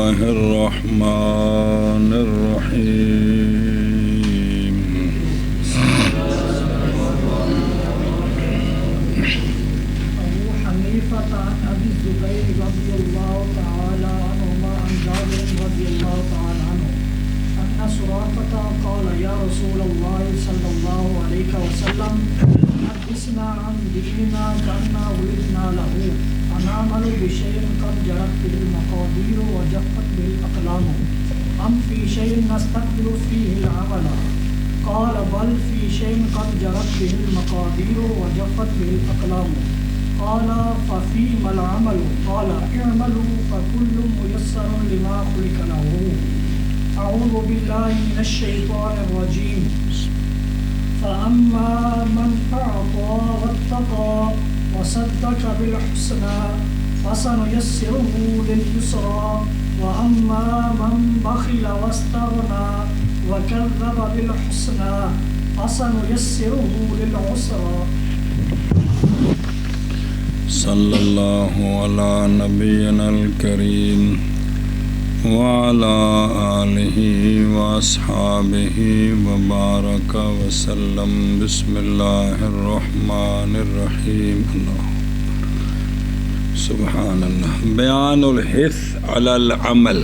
الله الرحمن الرحيم أبو حنيفة عن أبي الزبير رضي الله تعالى عنهما عن جابر رضي الله تعالى عنه أن سراقة قال يا رسول الله صلى الله عليه وسلم حدثنا عن ديننا كأننا ولدنا له نعمل بشيء قد جرت به المقادير وجفت به الأقلام أم في شيء نستقبل فيه العمل قال بل في شيء قد جرت به المقادير وجفت به الأقلام قال ففيما العمل قال اعملوا فكل ميسر لما خلق له أعوذ بالله من الشيطان الرجيم فأما من أعطى واتقى وصدق بالحسنى فسنيسره لليسرى وأما من بخل واستغنى وكذب بالحسنى فسنيسره للعسرى صلی اللہ علی نبینا الکریم وعلی آلہ واصحابہ وبارک وسلم بسم اللہ الرحمن الرحیم سبحان اللہ بیان الحث علی العمل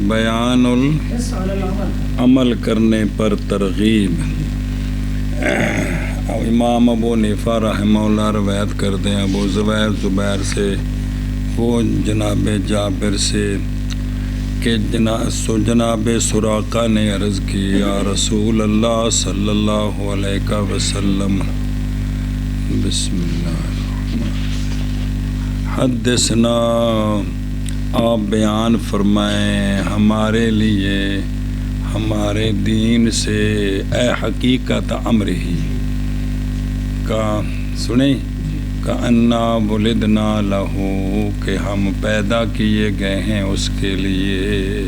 بیان العمل کرنے پر ترغیب امام ابو حنیفہ رحمہ اللہ روایت کرتے ہیں ابو زبیر سے وہ جناب جابر سے کہ جناب سراقہ نے عرض کی یا رسول اللہ صلی اللہ علیہ وسلم بسم اللہ الرحمن حدثنا آپ بیان فرمائیں ہمارے لیے ہمارے دین سے اے حقیقت امر ہی کا سنیں کأننا ولدنا لہو کہ ہم پیدا کیے گئے ہیں اس کے لیے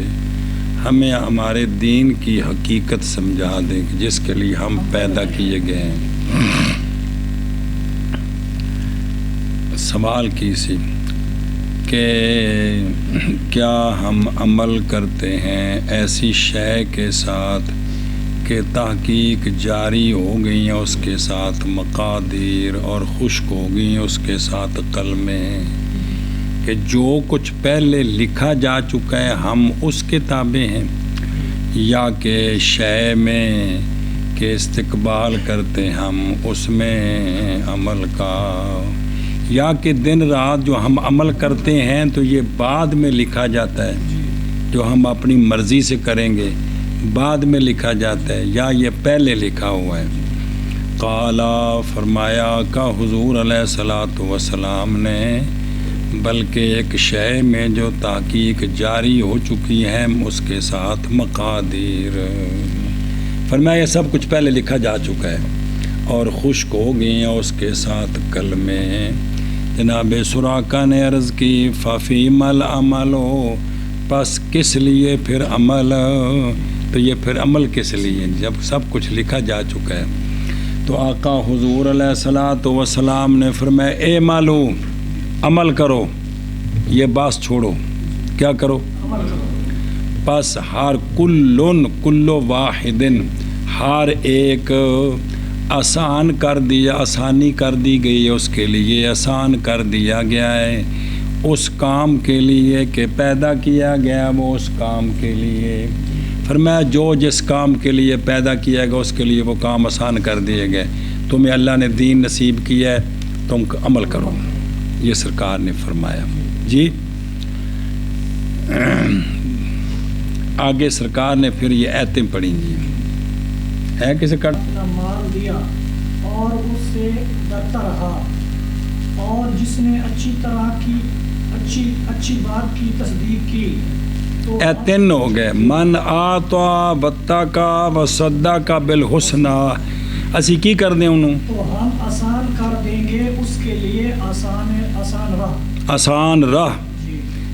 ہمیں ہمارے دین کی حقیقت سمجھا دیں جس کے لیے ہم پیدا کیے گئے ہیں سوال کی سی کہ کیا ہم عمل کرتے ہیں ایسی شے کے ساتھ کہ تحقیق جاری ہو گئی ہیں اس کے ساتھ مقادیر اور خشک ہو گئی ہیں اس کے ساتھ قلمیں کہ جو کچھ پہلے لکھا جا چکا ہے ہم اس کے تابع ہیں یا کہ شے میں کہ استقبال کرتے ہم اس میں عمل کا یا کہ دن رات جو ہم عمل کرتے ہیں تو یہ بعد میں لکھا جاتا ہے جو ہم اپنی مرضی سے کریں گے بعد میں لکھا جاتا ہے یا یہ پہلے لکھا ہوا ہے قالا فرمایا کا حضور علیہ الصلاۃ والسلام نے بلکہ ایک شے میں جو تحقیق جاری ہو چکی ہے اس کے ساتھ مقادیر فرمایا سب کچھ پہلے لکھا جا چکا ہے اور خشک ہو گئی ہیں اس کے ساتھ کلمیں جناب سراقہ نے عرض کی ففیم العمل پس کس لیے پھر عمل تو یہ پھر عمل کس لیے جب سب کچھ لکھا جا چکا ہے تو آقا حضور علیہ الصلاۃ والسلام نے فرمایا اے مالو عمل کرو یہ باس چھوڑو کیا کرو پس ہر کل واحد ہر ایک آسانی کر دی گئی ہے اس کے لیے آسان کر دیا گیا ہے اس کام کے لیے کہ پیدا کیا گیا وہ اس کام کے لیے فرمایا جو جس کام کے لیے پیدا کیا گیا اس کے لیے وہ کام آسان کر دیے گئے تمہیں اللہ نے دین نصیب کیا ہے تم عمل کرو یہ سرکار نے فرمایا جی آگے سرکار نے پھر یہ آیتیں پڑھی جی ہے کسی کا مال دیا اور اس سے ڈرتا رہا اور جس نے اچھی طرح کی اچھی بات کی تصدیق کی اے تین ہو گئے من آتا واتقا وصدق بالحسنی اسی کی کر دیں انہوں تو ہم آسان کر دیں گے اس کے لیے آسان راہ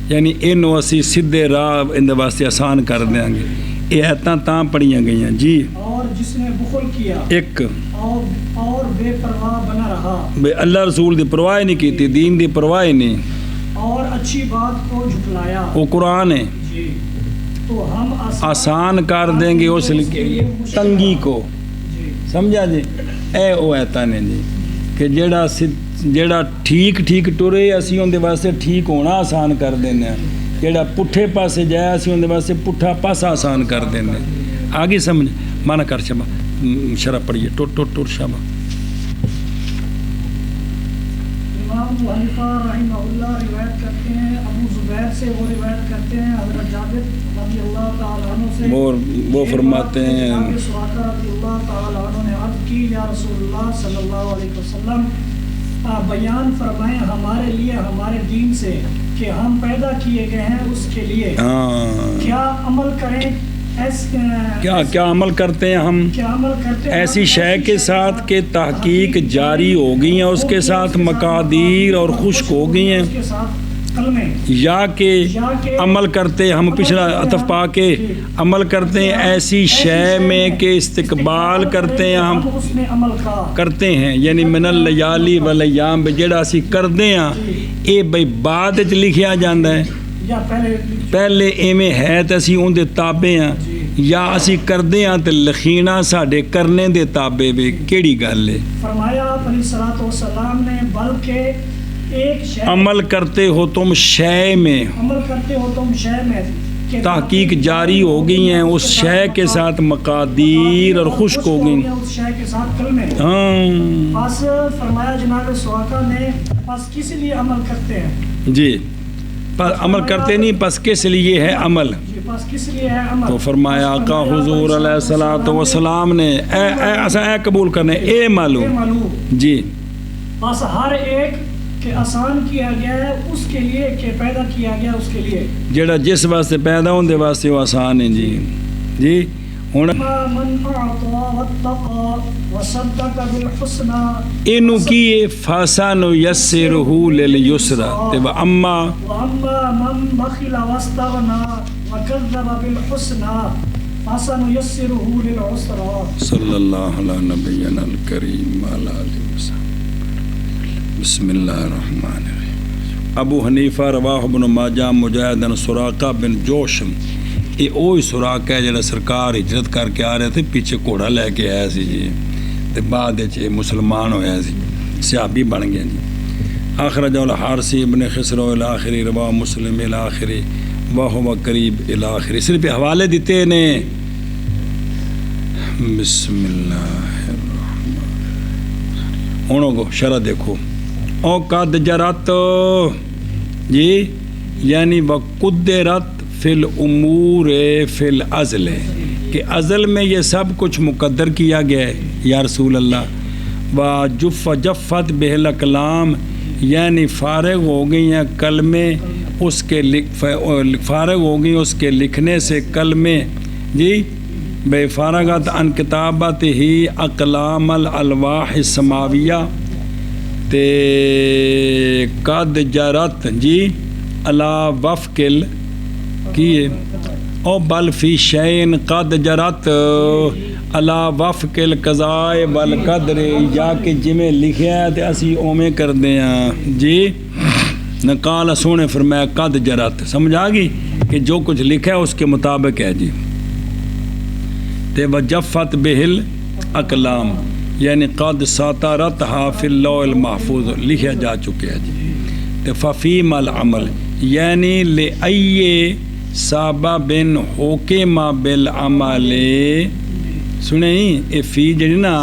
یعنی انہوں اسی سدھے راہ اندے واسطے آسان کر دیں گے یہ ایتاں تاں پڑھیاں گئی ہیں جی اور جس نے بخل کیا ایک اور بے پرواہ بنا رہا بے اللہ رسول دی پرواہ نہیں کی تھی دین دی پرواہ نہیں اور اچھی بات کو جھٹلایا. وہ قرآن ہے. جی تو ہم آسان کر دیں گے اس تنگی کو. جی سمجھا جی. اے او ایتا نے جی کہ جیڑا ٹھیک ٹھیک ٹرے اسی اندے واسطے ٹھیک ہونا آسان کر دینا. جیڑا پٹھے پاسے جائے اسی اندے واسطے پٹھا پاسا آسان کر دینا. آگے سمجھ مانا کر شبا شرح پڑھیے ٹور شبا. امام ابو حنیفہ رحمہ اللہ روایت کرتے ہیں، ابو زبیر سے وہ روایت کرتے ہیں، حضرت جابر رضی اللہ تعالیٰ عنہ سے وہ فرماتے ہیں جناب سراقہ رضی اللہ تعالیٰ عنہ نے عرض کی یا رسول اللہ صلی اللہ علیہ وسلم بیان فرمائیں ہمارے لیے ہمارے دین سے کہ ہم پیدا کیے گئے ہیں اس کے لیے کیا عمل کریں، کیا عمل کرتے ہیں ہم ایسی شے کے ساتھ کہ تحقیق جاری ہو گئی ہیں، اس کے ساتھ مقادیر اور خشک ہو گئی ہیں، یا کہ عمل کرتے ہم پچھلا عطف پا کے عمل کرتے ہیں ایسی شے میں کہ استقبال کرتے ہیں ہم کرتے ہیں، یعنی من اللیالی والیام جڑا اسی کردے ہیں اے بھئی بعد وچ لکھیا جاندا ہے پہلے ایویں ہے تے اسی اون دے تابع ہیں، یا اسی کردے ہیں تے لکھینا ساڈے کرنے دے تابع وے. کیڑی گل ہے؟ فرمایا علیہ الصلوۃ والسلام نے بلکہ عمل کرتے ہو تم شے میں، عمل کرتے ہو تم شے میں تحقیق جاری ہو گئی ہیں اس شے کے ساتھ مقادیر اور خشک ہو گئی اس شے کے ساتھ کلمے. بس فرمایا جناب سواقہ نے بس کس لیے عمل کرتے ہیں؟ جی عمل کرتے نہیں، پس کس لیے ہے عمل؟ تو فرمایا آقا حضور علیہ الصلوۃ والسلام نے اے قبول کرنے اے معلوم جی بس ہر ایک کہ آسان کیا گیا ہے اس کے لیے کہ پیدا کیا گیا اس کے لیے جڑا جس واسطے پیدا ہون دے واسطے وہ آسان ہے. جی جی ہن اینو کی فاسن یسرہ للیسرا تے اما من بخل واستغنى وكذب بالحسنى فسنيسره للعسرى. صلی اللہ علی نبینا الکریم وعلی آلہ وسلم. بسم اللہ الرحمن الرحیم. ابو حنیفہ رواہ ابن ماجہ مجاہد سراقہ بن جوشم. یہ وہی سراقہ ہے جڑا سرکار ہجرت کر کے آ رہے تھے، پیچھے گھوڑا لے کے آیا سی جی، تے بعد مسلمان ہویا سی، صحابی بن گیا جی. اخرج الحارثی ابن خسرو الاخری رواہ مسلم الاخری وہو قریب الاخری. صرف حوالے دیتے نے. بسم اللہ الرحمن الرحیم. ہونوں کو شرح دیکھو. او قد جرات جی یعنی وقدرت فی الامور فی الازل، کہ ازل میں یہ سب کچھ مقدر کیا گیا ہے یا رسول اللہ. و جفت بہ الاقلام یعنی فارغ ہو گئی ہیں کلمے اس کے فارغ ہو گئی اس کے لکھنے سے کلمے جی بے فارغت ان کتابت ہی اقلام الالواح السماویہ. تے قد جرت جی علا وفقل کیے او بل فی شین قد جرت علا وفقل قضاء والقدر، یا کہ جمیں لکھیا ہے تے اسی اومیں کر دیں جی. نقال سونے فرمایا قد جرت، سمجھ آ گئی کہ جو کچھ لکھا ہے اس کے مطابق ہے جی. تے وجفت بہل اقلام یعنی قد ساترتھا فی اللوح المحفوظ، لکھا جا چکے ہے جی. تے ففیم العمل یعنی لئی سبب حکم بالعمل. سنیں اے فی جڑی نا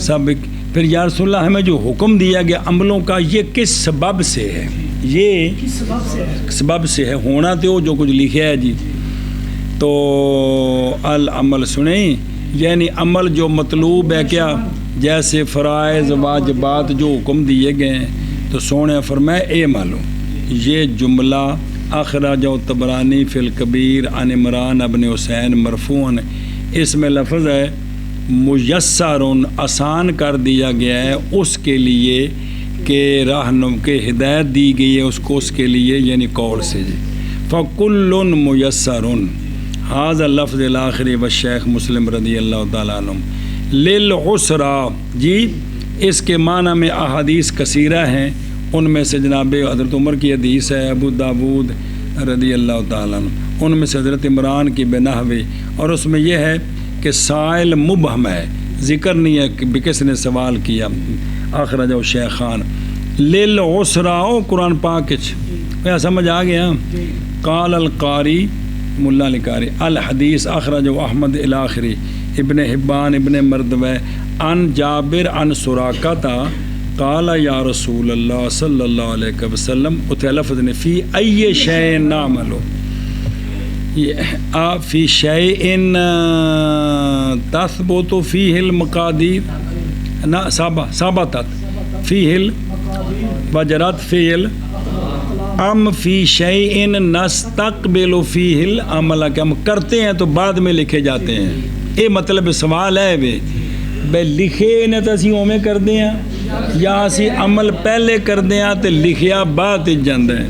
سب. پھر یا رسول اللہ ہمیں جو حکم دیا گیا عملوں کا یہ کس سبب سے ہے؟ یہ سبب سے ہے ہونا تو جو کچھ لکھا ہے جی. تو العمل سنیں یعنی عمل جو مطلوب ہے کیا، جیسے فرائض واجبات جو حکم دیے گئے ہیں. تو سونے فرمائے اے معلوم یہ جملہ اخرج طبرانی فی الکبیر عن عمران ابن حسین مرفوعاً، اس میں لفظ ہے میسر، آسان کر دیا گیا ہے اس کے لیے کہ راہنم کے ہدایت دی گئی ہے اس کو، اس کے لیے یعنی قول سے جی. فکل میسر ھذا لفظ الآخری والشیخ مسلم رضی اللہ تعالیٰ عنہ للعسرا جی. اس کے معنی میں احادیث کثیرہ ہیں، ان میں سے جناب حضرت عمر کی حدیث ہے، ابو داود رضی اللہ تعالیٰ عنہ، ان میں سے حضرت عمران کی بنحوی، اور اس میں یہ ہے کہ سائل مبہم ہے، ذکر نہیں ہے کہ کس نے سوال کیا. اخرجہ شیخان للعسراء قرآن پاک کیا سمجھ آ گیا. قال القاری ملا القاری الحدیث اخرجہ احمد الاخری ابن حبان ابن مردوہ عن جابر عن سراقہ قال یا رسول اللہ صلی اللہ علیہ وسلم، اتھے لفظ نے فی ای شیء نعمل، فی شیء تثبت فیہ المقادیر ثبتت فیہ وجرت فیہ ام فی شیء نستقبل فیہ العمل، کہ ہم کرتے ہیں تو بعد میں لکھے جاتے ہیں. یہ مطلب سوال ہے بے لکھے نے تو اسی اویں کردے ہیں یا اسی عمل پہلے کردے ہیں تو لکھیا بعد جاندہ ہے.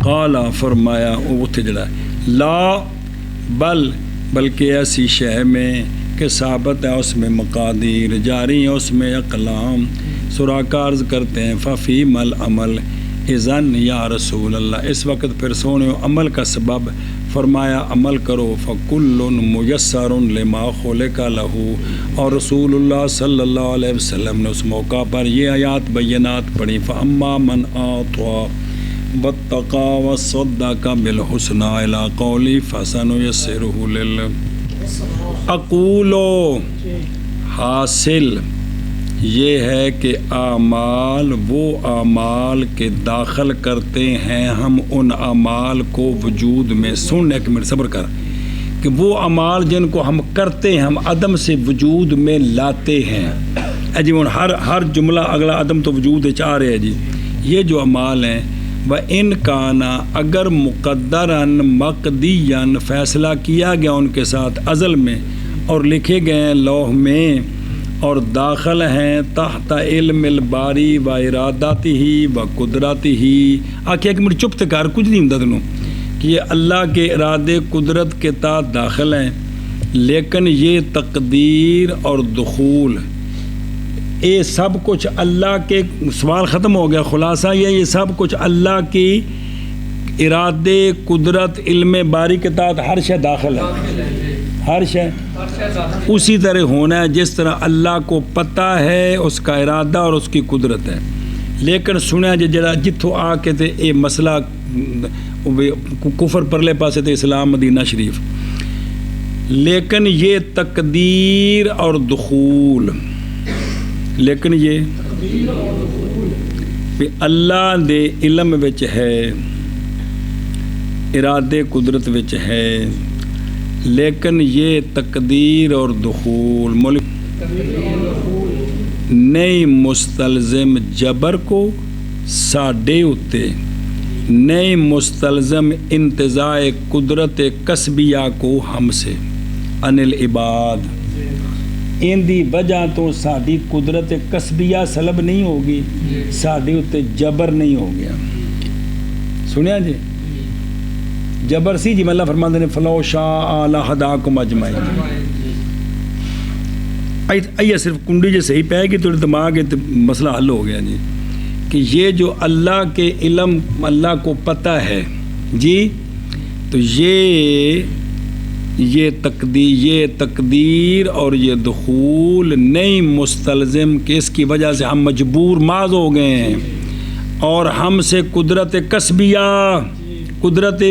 قالا فرمایا اتھے جڑا لا بلکہ ایسی شے میں کہ ثابت ہے اس میں مقادیر جاری ہیں، اس میں اقلام. سراقہ عرض کرتے ہیں ففی مل عمل اذن یا رسول اللہ، اس وقت پھر سونے عمل کا سبب. فرمایا عمل کرو فکل میسر لما خلق لہ، اور رسول اللہ صلی اللہ علیہ وسلم نے اس موقع پر یہ آیات بینات پڑھی. فاما من اعطى واتقى وصدق بالحسنى الى قولی فسنيسره اقولو. حاصل یہ ہے کہ اعمال وہ اعمال کے داخل کرتے ہیں ہم ان اعمال کو وجود میں. سن ایک منٹ صبر کر، کہ وہ اعمال جن کو ہم کرتے ہیں ہم عدم سے وجود میں لاتے ہیں. جی ہر جملہ اگلا عدم تو وجود چاہ رہے ہیں جی. یہ جو اعمال ہیں وہ ان کانا اگر مقدراً مقدیاً فیصلہ کیا گیا ان کے ساتھ ازل میں اور لکھے گئے ہیں لوح میں اور داخل ہیں تحت علم الباری و اراداتی ہی و قدرتی ہی. آکھے ایک منٹ چپ کر، کچھ نہیں ہوں تنوں کہ یہ اللہ کے ارادے قدرت کے تحت داخل ہیں، لیکن یہ تقدیر اور دخول یہ سب کچھ اللہ کے. سوال ختم ہو گیا، خلاصہ یہ سب کچھ اللہ کی ارادے قدرت علم باری کے تحت ہر شے داخل ہے. ہر شے اسی طرح ہونا ہے جس طرح اللہ کو پتہ ہے اس کا ارادہ اور اس کی قدرت ہے. لیکن سنیا جڑا جتوں آ کے تے یہ مسئلہ کفر پرلے پاسے تے اسلام مدینہ شریف، لیکن یہ تقدیر اور دخول، لیکن یہ اللہ دے علم وچ ہے، ارادے قدرت وچ ہے، لیکن یہ تقدیر اور دخول ملک نہیں مستلزم جبر کو ساڈے اتے، نہیں مستلزم انتزاع قدرت قصبیہ کو ہم سے عن العباد. ان دی وجہ تو ساری قدرت قصبیہ سلب نہیں ہوگی، ساڈے اتے جبر نہیں ہو گیا. سنیا جی جبر سی جی میں اللہ فرماتے ہیں فلو شاء لہداکم اجمعین. آئیے صرف کنڈی جو صحیح پہ گی تو دماغ مسئلہ حل ہو گیا جی. کہ یہ جو اللہ کے علم اللہ کو پتہ ہے جی، تو یہ تقدیر اور یہ دخول نہیں مستلزم کہ اس کی وجہ سے ہم مجبور ماض ہو گئے ہیں اور ہم سے قدرت قصبیہ قدرت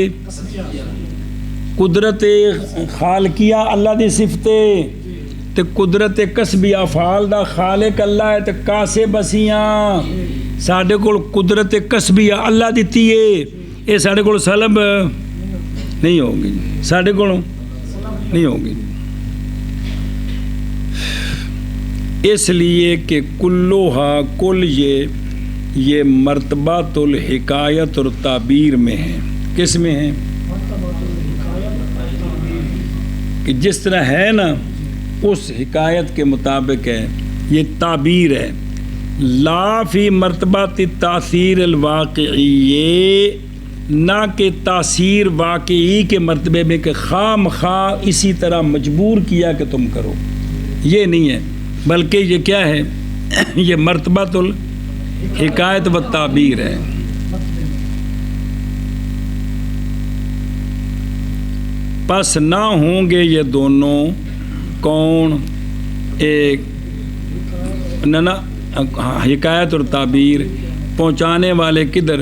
خالقیہ اللہ دی صفتے تے قدرت قصبیہ فعال دا خالق اللہ ہے تے کاسب اسیاں ساڈے کول قدرت قصبیہ اللہ دتی ہے. یہ ساڈے کول سلب نہیں ہوگی، ساڈے کول نہیں ہوگی. اس لیے کہ کلوہا کل یہ مرتبہ الحکایت اور تعبیر میں ہے. کس میں ہے؟ کہ جس طرح ہے نا اس حکایت کے مطابق ہے، یہ تعبیر ہے. لا فی مرتبہ تاثیر الواقعی، یہ نہ کہ تاثیر واقعی کے مرتبے میں کہ خام خواہ اسی طرح مجبور کیا کہ تم کرو، یہ نہیں ہے. بلکہ یہ کیا ہے؟ یہ مرتبہ حکایت و تعبیر ہے. پس نہ ہوں گے یہ دونوں کون؟ ایک نہ حکایت اور تعبیر پہنچانے والے کدھر؟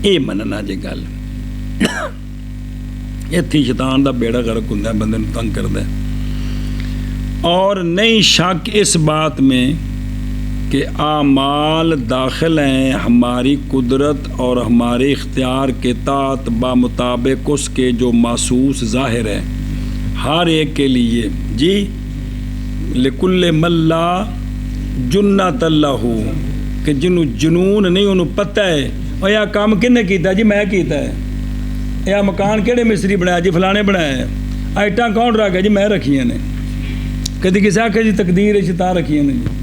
اے مننا جی گل اتھی شیطان دا بیڑا غرق ہوندا ہے، بندے نوں تنگ کردا ہے. اور نہیں شک اس بات میں کہ اعمال داخل ہیں ہماری قدرت اور ہمارے اختیار کے تحت بمطابق اس کے جو محسوس ظاہر ہے ہر ایک کے لیے. جی لکل ملا جنت اللہ، کہ جنوں جنون نہیں انہوں پتہ ہے اور یہ کام کنے کیتا جی میں کیتا ہے، یہ مکان کہڑے مستری بنایا جی فلانے بنایا ہے، آئٹاں کون رکھ گیا جی میں رکھیاں نے، کدی کسی آکھے جی تقدیر شتا رکھیاں نے جی.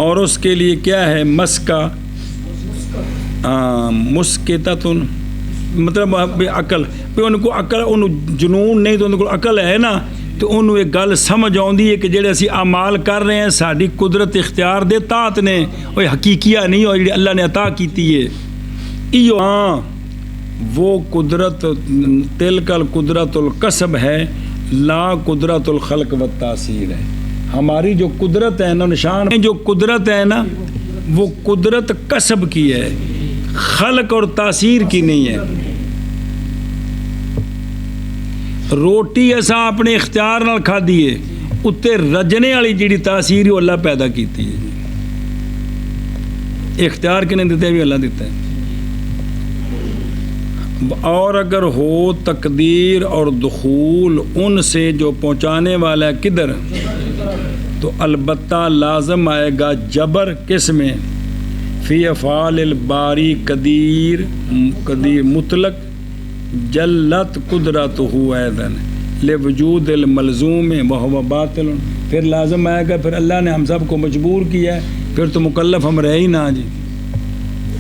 اور اس کے لیے کیا ہے؟ مسکا مسکتتن، مطلب عقل پہ ان کو عقل انہوں جنون نہیں تو ان کو عقل ہے نا، تو انہوں ایک گل سمجھ آتی ہے کہ جڑے اسی اعمال کر رہے ہیں ساری قدرت اختیار دے تحت نے، وہ حقیقیہ نہیں اور جڑی اللہ نے عطا کیتی ہے ایو. ہاں وہ قدرت تلک القدرت الکسب ہے، لا قدرت الخلق و تاثیر ہے. ہماری جو قدرت ہے نا، نشان جو قدرت ہے نا وہ قدرت کسب کی ہے، خلق اور تاثیر کی نہیں ہے. روٹی ایسا اپنے اختیار نال کھا دیے، اتے رجنے والی جیڑی تاثیر وہ اللہ پیدا کیتی ہے. اختیار کنے دیتے بھی اللہ دیتا ہے. اور اگر ہو تقدیر اور دخول ان سے جو پہنچانے والا ہے کدھر، تو البتہ لازم آئے گا جبر کس میں؟ فی افعال الباری قدیر مطلق جلت قدرتہ ایضا لوجود الملزوم وہو باطل. پھر لازم آئے گا، پھر اللہ نے ہم سب کو مجبور کیا ہے، پھر تو مکلف ہم رہے ہی نہ جی.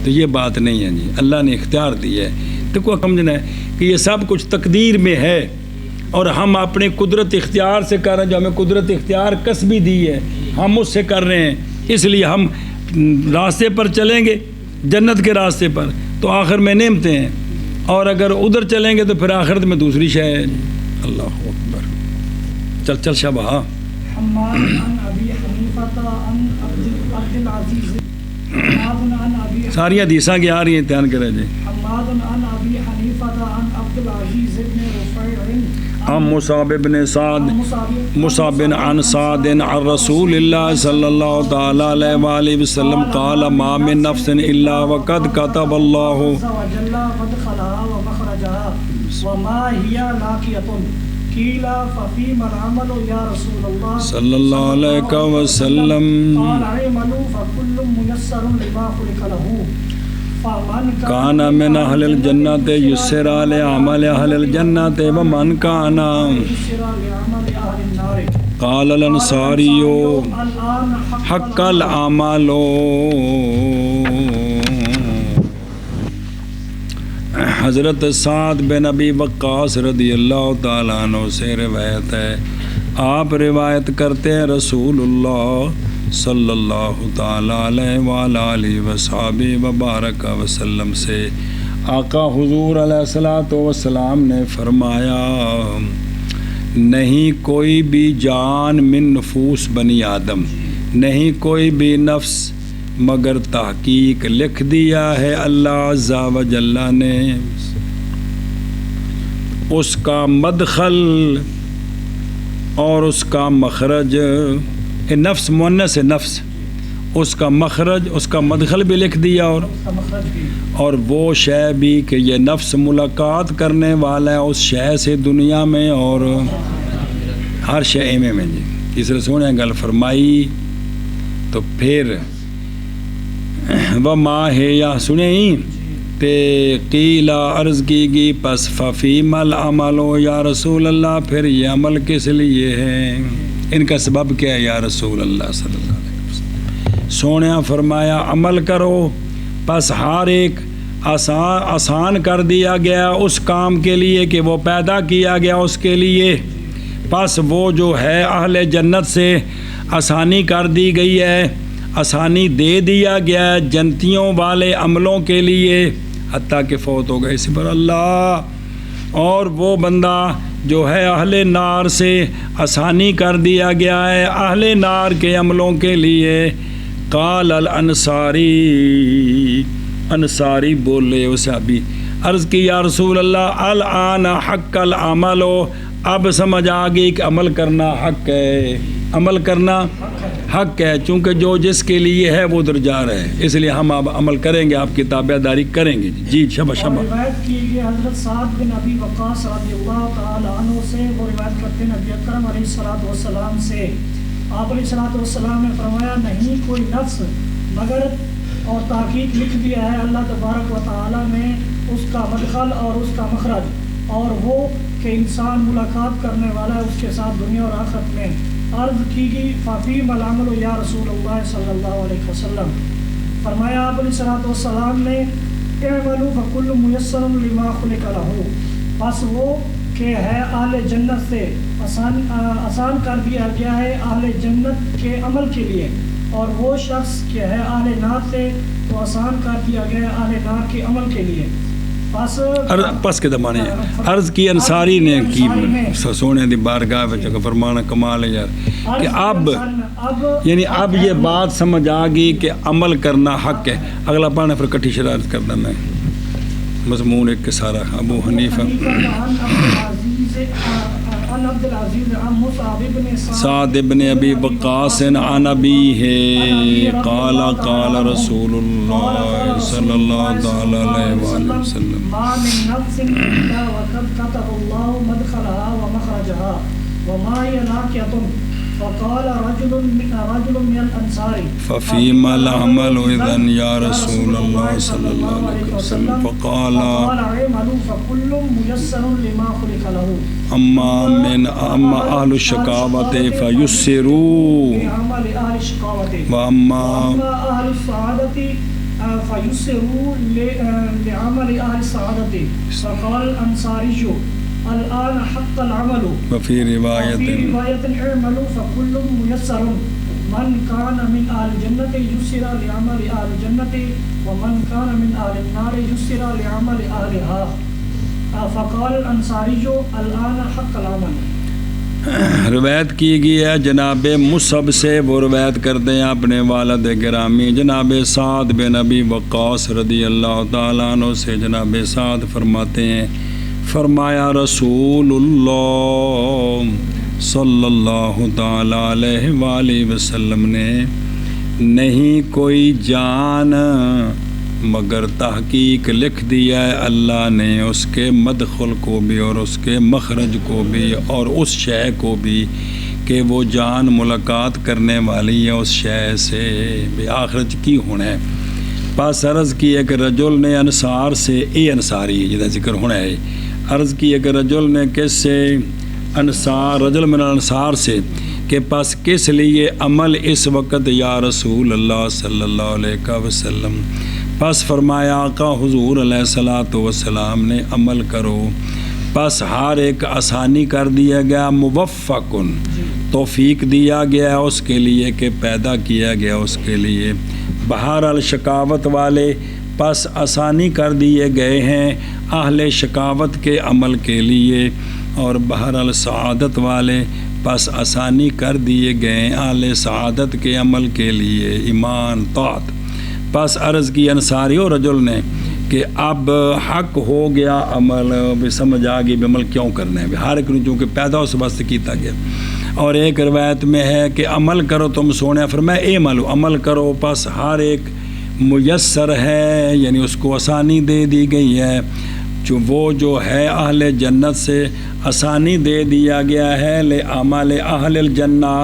تو یہ بات نہیں ہے جی، اللہ نے اختیار دیا ہے. تو کو سمجھنا ہے کہ یہ سب کچھ تقدیر میں ہے اور ہم اپنے قدرت اختیار سے کر رہے ہیں. جو ہمیں قدرت اختیار کسبی دی ہے ہم اس سے کر رہے ہیں، اس لیے ہم راستے پر چلیں گے جنت کے راستے پر تو آخر میں نعمتیں ہیں، اور اگر ادھر چلیں گے تو پھر آخرت میں دوسری شے ہے. اللہ اکبر. چل چل شبہ. ساری حدیثاں کی آ رہی ہیں، دھیان کریں جی. عن مصعب بن سعد مصعب عن سعد عن رسول اللہ صلی اللہ تعالی علیہ وآلہ وسلم قال ما من نفس الا وقد كتب اللہ صلی اللہ علیہ وسلم کان من اہل الجنت یسر علی عمل اہل الجنت ومن کان قال الانصاری حق العمل. حضرت سعد بن ابی وقاص رضی اللہ تعالیٰ عنہ سے روایت ہے، آپ روایت کرتے ہیں رسول اللہ صلی اللہ تعالیٰ علیہ وآلہ وصحبہ وبارک وسلم سے، آقا حضور علیہ الصلوۃ والسلام نے فرمایا نہیں کوئی بھی جان من نفوس بنی آدم، نہیں کوئی بھی نفس مگر تحقیق لکھ دیا ہے اللہ عز و جل نے اس کا مدخل اور اس کا مخرج. نفس مؤنث ہے، نفس اس کا مخرج اس کا مدخل بھی لکھ دیا، اور وہ شے بھی کہ یہ نفس ملاقات کرنے والا ہے اس شے سے دنیا میں اور ہر شے میں جی. تیسرے سونے گل فرمائی تو پھر وہ ماں ہے یا سنیں تے قیلا عرض کی گی پس ففیم العمل یا رسول اللہ، پھر یہ عمل کس لیے ہے، ان کا سبب کیا ہے یا رسول اللہ صلی اللہ علیہ وسلم. سونیا فرمایا عمل کرو، پس ہر ایک آسان کر دیا گیا اس کام کے لیے کہ وہ پیدا کیا گیا اس کے لیے. پس وہ جو ہے اہل جنت سے آسانی کر دی گئی ہے، آسانی دے دیا گیا ہے جنتیوں والے عملوں کے لیے حتیٰ کہ فوت ہو گئے اسی پر اللہ، اور وہ بندہ جو ہے اہل نار سے آسانی کر دیا گیا ہے اہل نار کے عملوں کے لیے۔ قال الانصاری، انصاری بولے اسے ابھی عرض کی یا رسول اللہ الآن حق العمل، اب سمجھ آ گئی کہ عمل کرنا حق ہے، عمل کرنا حق ہے، چونکہ جو جس کے لیے ہے وہ ادھر جا رہا ہے، اس لیے ہم اب عمل کریں گے، آپ کی تابع داری کریں گے۔ جی شبہ شبہ۔ روایت کی گئی حضرت سعد بن ابی وقاص رضی اللہ تعالی عنہ سے، وہ روایت کرتے ہیں نبی اکرم علیہ الصلوۃ والسلام سے، آپ علیہ الصلوۃ والسلام نے فرمایا نہیں کوئی نفس مگر، اور تحقیق لکھ دیا ہے اللہ تبارک و تعالی نے اس کا مدخل اور اس کا مخرج، اور وہ کہ انسان ملاقات کرنے والا ہے اس کے ساتھ دنیا اور آخرت میں۔ عرض کی گئی ففیم العمل یا رسول اللہ صلی اللہ علیہ وسلم، فرمایا آپ علیہ الصلوۃ والسلام نے اعملوا فکل میسر لما خلق لہ، بس وہ کہ ہے اہل جنت سے آسان کر دیا گیا ہے اہل جنت کے عمل کے لیے، اور وہ شخص کہ ہے اہل نار سے تو آسان کر دیا گیا ہے اہل نار کے عمل کے لیے۔ پس کے زمانے عرض کی انصاری نے کی سونے دی بارگاہ میں جگہ فرمانا کمال ہے یار کہ اب یعنی اب یہ بات سمجھ آ گئی کہ عمل کرنا حق ہے۔ اگلا پانا پھر کٹھی شرارت کرنا میں مضمون ایک کے سارا ابو حنیفہ سعد ابن ابی وقاص عن ابیہ قال قال رسول اللہ صلی اللہ تعالی علیہ وآلہ وسلم ما من نفس الا وقد كتب الله مدخلها ومخرجها وما هي ناكية، فقال رجل من الانصار ففيما العمل اذن یا رسول اللہ صلی اللہ علیہ وسلم، فقال اعملوا فكل ميسر لما خلق له، اما اهل الشقاوة فيسروا بعمل اهل الشقاوة، واما اهل السعادة فيسروا لعمل اهل السعادة، فقال الانصاري الآن حق العمل، وفي رواية اعملوا فكل ميسر، من كان من أهل الجنة يسر لعمل أهل الجنة ومن كان من أهل النار يسر لعمل أهلها، فقال الأنصاري الآن حق العمل۔ روایت کی گئی ہے جناب مصعب سے، وہ روایت کرتے ہیں اپنے والد گرامی جناب سعد بن ابی وقاص رضی اللہ تعالیٰ عنہ سے۔ جناب سعد فرماتے ہیں فرمایا رسول اللہ صلی اللہ تعالیٰ علیہ وآلہ وسلم نے نہیں کوئی جان مگر تحقیق لکھ دیا ہے اللہ نے اس کے مدخل کو بھی اور اس کے مخرج کو بھی اور اس شے کو بھی کہ وہ جان ملاقات کرنے والی ہے اس شے سے بے آخرت کی ہونا ہے۔ پس عرض کی ایک رجل نے انصار سے، اے انصاری جدا ذکر ہونا ہے، عرض کی ایک رجل نے کس سے، انصار رجل من الانصار سے کہ پس کس لیے عمل اس وقت یا رسول اللہ صلی اللہ علیہ وسلم، پس فرمایا آقا حضور علیہ الصلوۃ والسلام نے عمل کرو، پس ہر ایک آسانی کر دیا گیا، موفقن توفیق دیا گیا اس کے لیے کہ پیدا کیا گیا اس کے لیے، بہرحال شقاوت والے پس آسانی کر دیے گئے ہیں اہل شقاوت کے عمل کے لیے، اور بہرحال سعادت والے پس آسانی کر دیے گئے اہل سعادت کے عمل کے لیے، ایمان طاعت۔ پس عرض کی انصاری و رجل نے کہ اب حق ہو گیا عمل، بھی سمجھ آ گئی بھی عمل کیوں کرنا ہے، ہر ایک چونکہ پیدا اس واسطے کیتا گیا۔ اور ایک روایت میں ہے کہ عمل کرو تم سونے، فرمایا اے مالو عمل کرو، پس ہر ایک میسر ہے یعنی اس کو آسانی دے دی گئی ہے، وہ جو ہے اہل جنت سے آسانی دے دیا گیا ہے لعمل اہل الجنہ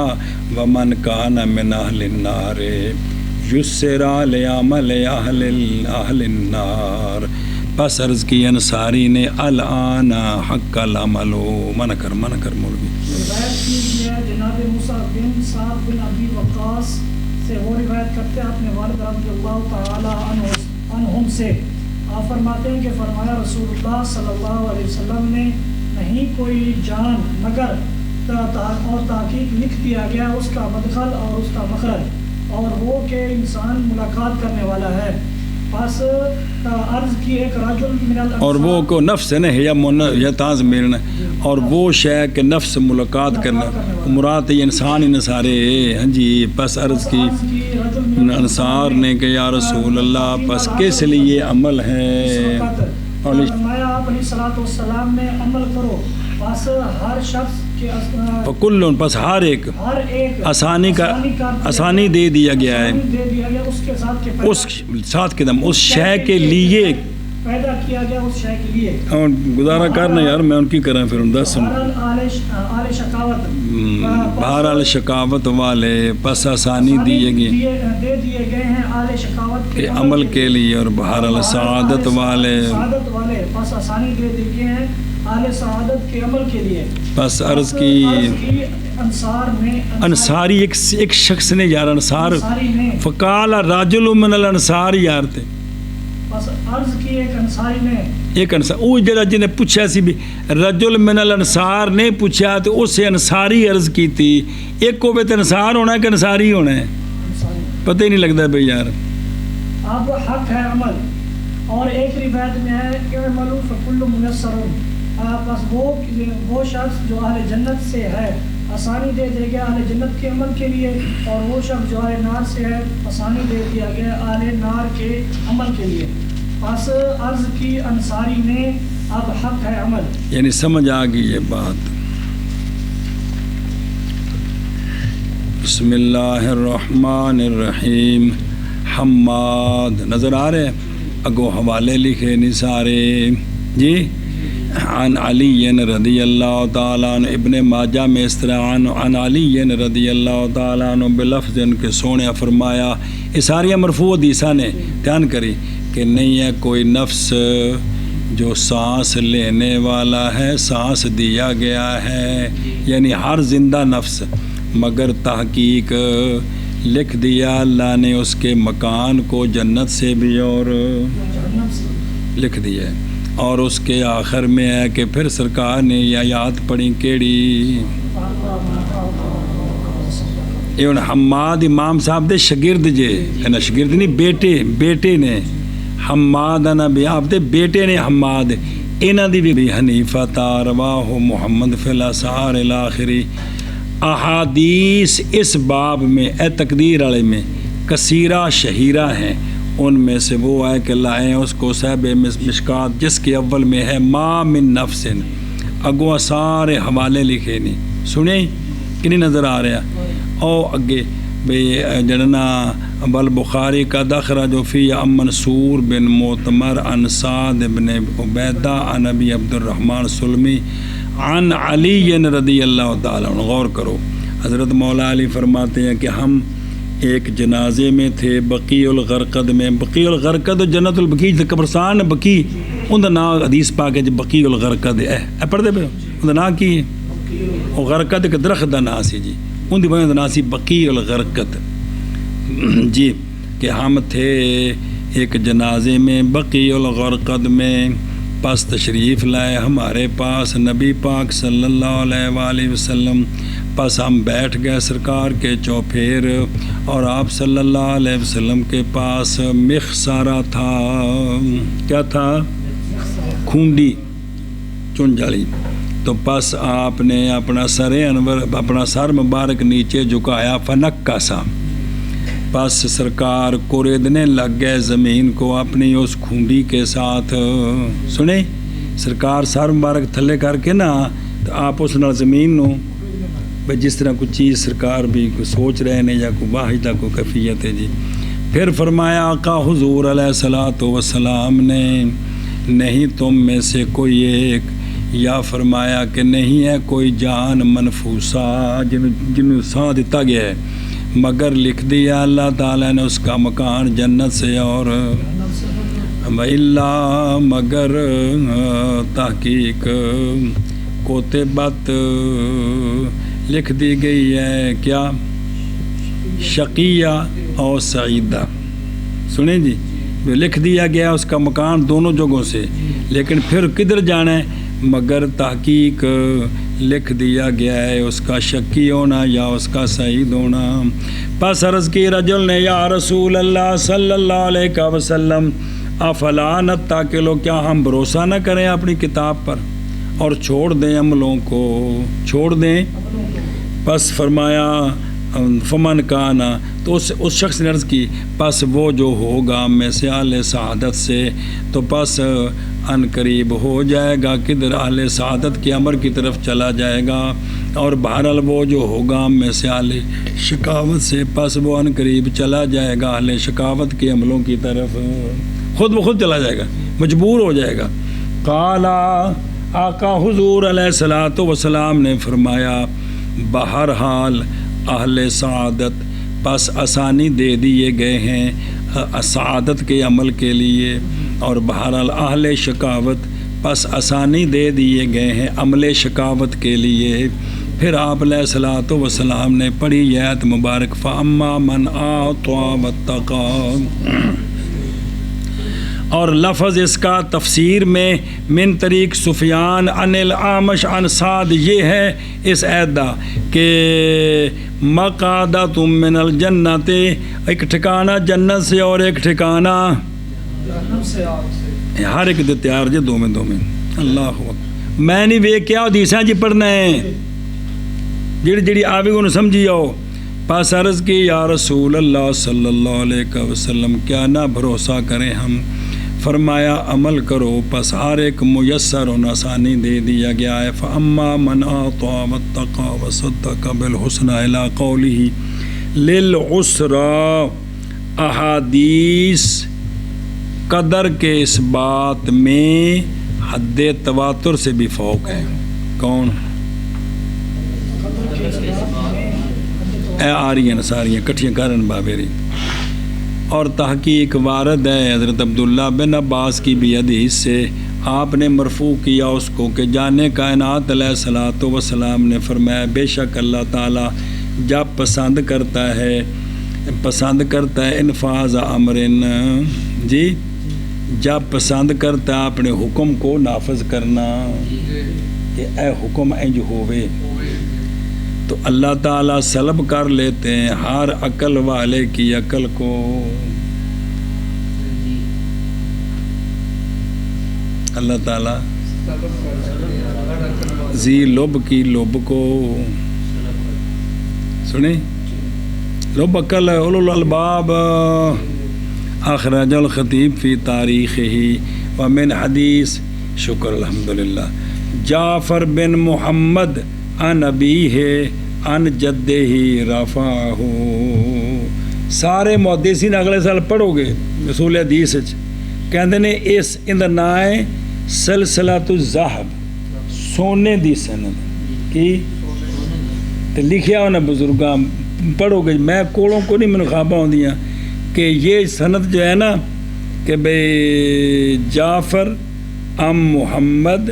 ومن کان من اہل النار یسر لعمل اہل النار۔ پس عرض کی انصاری نے الآن حق العمل، من کر مولوی۔ روایت کی گئی ہے جناب مصعب بن سعد بن ابی وقاص سے، وہ روایت کرتے ہیں اپنے والد رضی اللہ تعالی عنہم سے، آپ فرماتے ہیں کہ فرمایا رسول اللہ صلی اللہ علیہ وسلم نے نہیں کوئی جان مگر اور تحقیق لکھ دیا گیا اس کا مدخل اور اس کا مخرج، اور وہ کہ انسان ملاقات کرنے والا ہے. پس عرض کی ایک رجل من الانصار. اور وہ کو نفس ہے نا یا تاز میرنا اور وہ شے کہ نفس ملاقات کرنا مراد یہ انسان ہی سارے. ہاں جی. پس عرض کی انصار نے کہ یا رسول اللہ پس کس لیے عمل ہے؟ فرمایا آپ علیہ الصلوۃ والسلام نے عمل کرو. پس ہر شخص کل پس ہر ایک آسانی کا آسانی دے دیا گیا ہے اس ساتھ کے دم اس شے کے لیے پیدا کیا گیا اس شے کے لیے. اور گزارا کرنا یار میں ان کی کریں پھر 10 بہرحال شکاوت والے پس آسانی دے دیے گئے ہیں آل شکاوت کے عمل کے لیے اور بہرحال سعادت والے پس آسانی دے دی گئے ہیں آل سعادت کے عمل کے لیے. بس عرض کی انصاری ایک شخص نے یار انصار فقال رجل من الانصار یار تھے. بس عرض کی ایک انصاری نے ایک انصار وہ جڑا جن نے پوچھا سی بھی رجل من الانصار نے پوچھا تو اس سے انصاری عرض کی تھی. ایک کو بھی انصار ہونا ہے کہ انصاری ہونا ہے پتہ ہی نہیں لگتا بھائی یار. اب حق ہے عمل. اور ایک روایت میں ہے کہ عمل فکل میسر. بس وہ شخص جو اہل جنت سے ہے آسانی دے دیا گیا اہل جنت کے عمل کے لیے اور وہ شخص جو اہل نار سے ہے آسانی دے دیا گیا اہل نار کے عمل کے لیے. بس عرض کی انصاری نے اب حق ہے عمل. یعنی سمجھ آ گئی یہ بات. بسم اللہ الرحمن الرحیم. حماد نظر آ رہے اگو حوالے لکھے نہیں سارے جی. عن علی رضی اللہ تعالیٰ عنہ ابن ماجہ میں اس طرح عن علی رضی اللہ تعالیٰ عنہ بلفظ کے سونے فرمایا. یہ ساری مرفوع حدیثاں نے دھیان کری کہ نہیں ہے کوئی نفس جو سانس لینے والا ہے سانس دیا گیا ہے یعنی ہر زندہ نفس مگر تحقیق لکھ دیا اللہ نے اس کے مکان کو جنت سے بھی اور لکھ دیا ہے. اور اس کے آخر میں ہے کہ پھر سرکار نے یہ آیات پڑھی کیڑی یہ حماد امام صاحب دے شگرد جے نا شگرد نہیں بیٹے نے حماد نا بھی آپ دے بیٹے نے حماد انہاں دی بھی حنیفہ رواہ محمد فی الاسحار الاخری. احادیث اس باب میں اے تقدیر والے میں کثیرہ شہیرہ ہیں. ان میں سے وہ ہے کہ لائیں اس کو صاحب مشکات جس کے اول میں ہے ما من نفس اگو سارے حوالے لکھے نہیں سنیں کہ نہیں نظر آ رہا. او اگے بھئی جڑنا بل بخاری کا دخرہ جو فی منصور بن معتمر عن سعد بن عبیدہ عن ابی عبد الرحمن سلمی عن علی رضی اللہ تعالیٰ عنہ. غور کرو حضرت مولا علی فرماتے ہیں کہ ہم ایک جنازے میں تھے بقیع الغرقد میں. بقیع الغرقد جنت البقیع قبرستان بقیع ان کا نام حدیث پاک ہے بقیع الغرقد ہے پڑھتے پہ ان کا نام کی ہے وہ غرقد ایک درخت کا نام سی جی ان کی وجہ کا نام سی بقیع الغرقد جی. کہ ہم تھے ایک جنازے میں بقیع الغرقد میں پس تشریف لائے ہمارے پاس نبی پاک صلی اللہ علیہ وآلہ وسلم. پس ہم بیٹھ گئے سرکار کے چوپھیر اور آپ صلی اللہ علیہ وسلم کے پاس مخصارہ تھا. کیا تھا؟ کھونڈی چن جالی. تو پس آپ نے اپنا سر مبارک نیچے جھکایا فنک کا سا. پس سرکار کوریدنے لگ گئے زمین کو اپنی اس کھونڈی کے ساتھ. سنیں سرکار سر مبارک تھلے کر کے نا تو آپ اس نال زمین نو بھائی جس طرح کوئی چیز سرکار بھی کوئی سوچ رہے ہیں یا کوئی واحدہ کوئی کیفیت ہے جی. پھر فرمایا آقا حضور علیہ الصلوۃ والسلام نے نہیں تم میں سے کوئی ایک یا فرمایا کہ نہیں ہے کوئی جان منفوسہ جنہوں سانس دیتا گیا ہے مگر لکھ دیا اللہ تعالیٰ نے اس کا مکان جنت سے اور اللہ مگر تحقیق کوتبت لکھ دی گئی ہے کیا شقیہ اور سعیدہ. سنیں جی لکھ دیا گیا اس کا مکان دونوں جگہوں سے لیکن پھر کدھر جانا ہے مگر تحقیق لکھ دیا گیا ہے اس کا شکی ہونا یا اس کا شہید ہونا۔ پس عرض کی رجل نے یا رسول اللہ صلی اللہ علیہ وسلم افلا نتکلوا، کیا ہم بھروسہ نہ کریں اپنی کتاب پر اور چھوڑ دیں عملوں کو، چھوڑ دیں؟ پس فرمایا فمن کانا، تو اس شخص نے عرض کی پس وہ جو ہوگا میں سے اہل سعادت سے، تو پس ان قریب ہو جائے گا کدھر اہل سعادت کے امر کی طرف چلا جائے گا، اور بہرحال وہ جو ہوگا میں سے اہل شقاوت سے، پس وہ ان قریب چلا جائے گا اہل شقاوت کے عملوں کی طرف، خود بخود چلا جائے گا، مجبور ہو جائے گا۔ قالا، آقا حضور علیہ الصلوۃ والسلام نے فرمایا بہرحال اہل سعادت پس آسانی دے دیے گئے ہیں سعادت کے عمل کے لیے، اور بہرحال اہل شقاوت پس آسانی دے دیے گئے ہیں عمل شقاوت کے لیے۔ پھر آپ علیہ الصلوۃ والسلام نے پڑھی یہ آیت مبارک فَأَمَّا مَنْ أَعْطَىٰ وَاتَّقَىٰ، اور لفظ اس کا تفسیر میں من طریق سفیان عن الاعمش عن سعد یہ ہے اس عیدہ کہ مقعدۃ من الجنت، ایک ٹھکانہ جنت سے اور ایک ٹھکانہ جہنم سے، آگ سے، ہر ایک دے تیار جے دو میں اللہ اکبر۔ میں نہیں ویک کیا حدیثاں جی پڑھنا ہے جڑی آوے کو سمجھی آؤ۔ پس عرض کی یا رسول اللہ صلی اللہ علیہ وسلم کیا نہ بھروسہ کریں ہم؟ فرمایا عمل کرو، پس ہر ایک میسر و آسانی دے دیا گیا ہے۔ فَأَمَّا مَنْ أَعْطَىٰ وَاتَّقَىٰ وَصَدَّقَ بِالْحُسْنَىٰ إِلَىٰ قَوْلِهِ لِلْعُسْرَىٰ، احادیث قدر کے اس بات میں حد تواتر سے بھی فوق ہے۔ کون؟ اے آرین ساریاں کٹھیاں کرن بابری، اور تحقیق وارد ہے حضرت عبداللہ بن عباس کی بھی حدیث سے، آپ نے مرفوع کیا اس کو کہ جانے کائنات علیہ الصلوۃ والسلام نے فرمایا بے شک اللہ تعالیٰ جب پسند کرتا ہے انفاذ امرن، جی جب پسند کرتا ہے اپنے حکم کو نافذ کرنا کہ اے حکم انج ہوئے، تو اللہ تعالیٰ سلب کر لیتے ہیں ہر عقل والے کی عقل کو۔ اللہ تعالیٰ ذی لب کی لب کو، سنیں لب عقل اولو الالباب، اخرج الخطیب فی تاریخہ ومن حدیث، شکر الحمدللہ، جعفر بن محمد ان ابیہ ان جدہ رفعہ۔ سارے محدثین اگلے سال پڑھو گے اصول حدیث کہندے نے اس اندر نام ہے سلسلۃ الذہب، سونے دی سند کی تے لکھیا ہونا بزرگاں پڑھو گے، میں کولوں کو نہیں من خواباں ہوندیاں کہ یہ سند جو ہے نا کہ بھئی جعفر ام محمد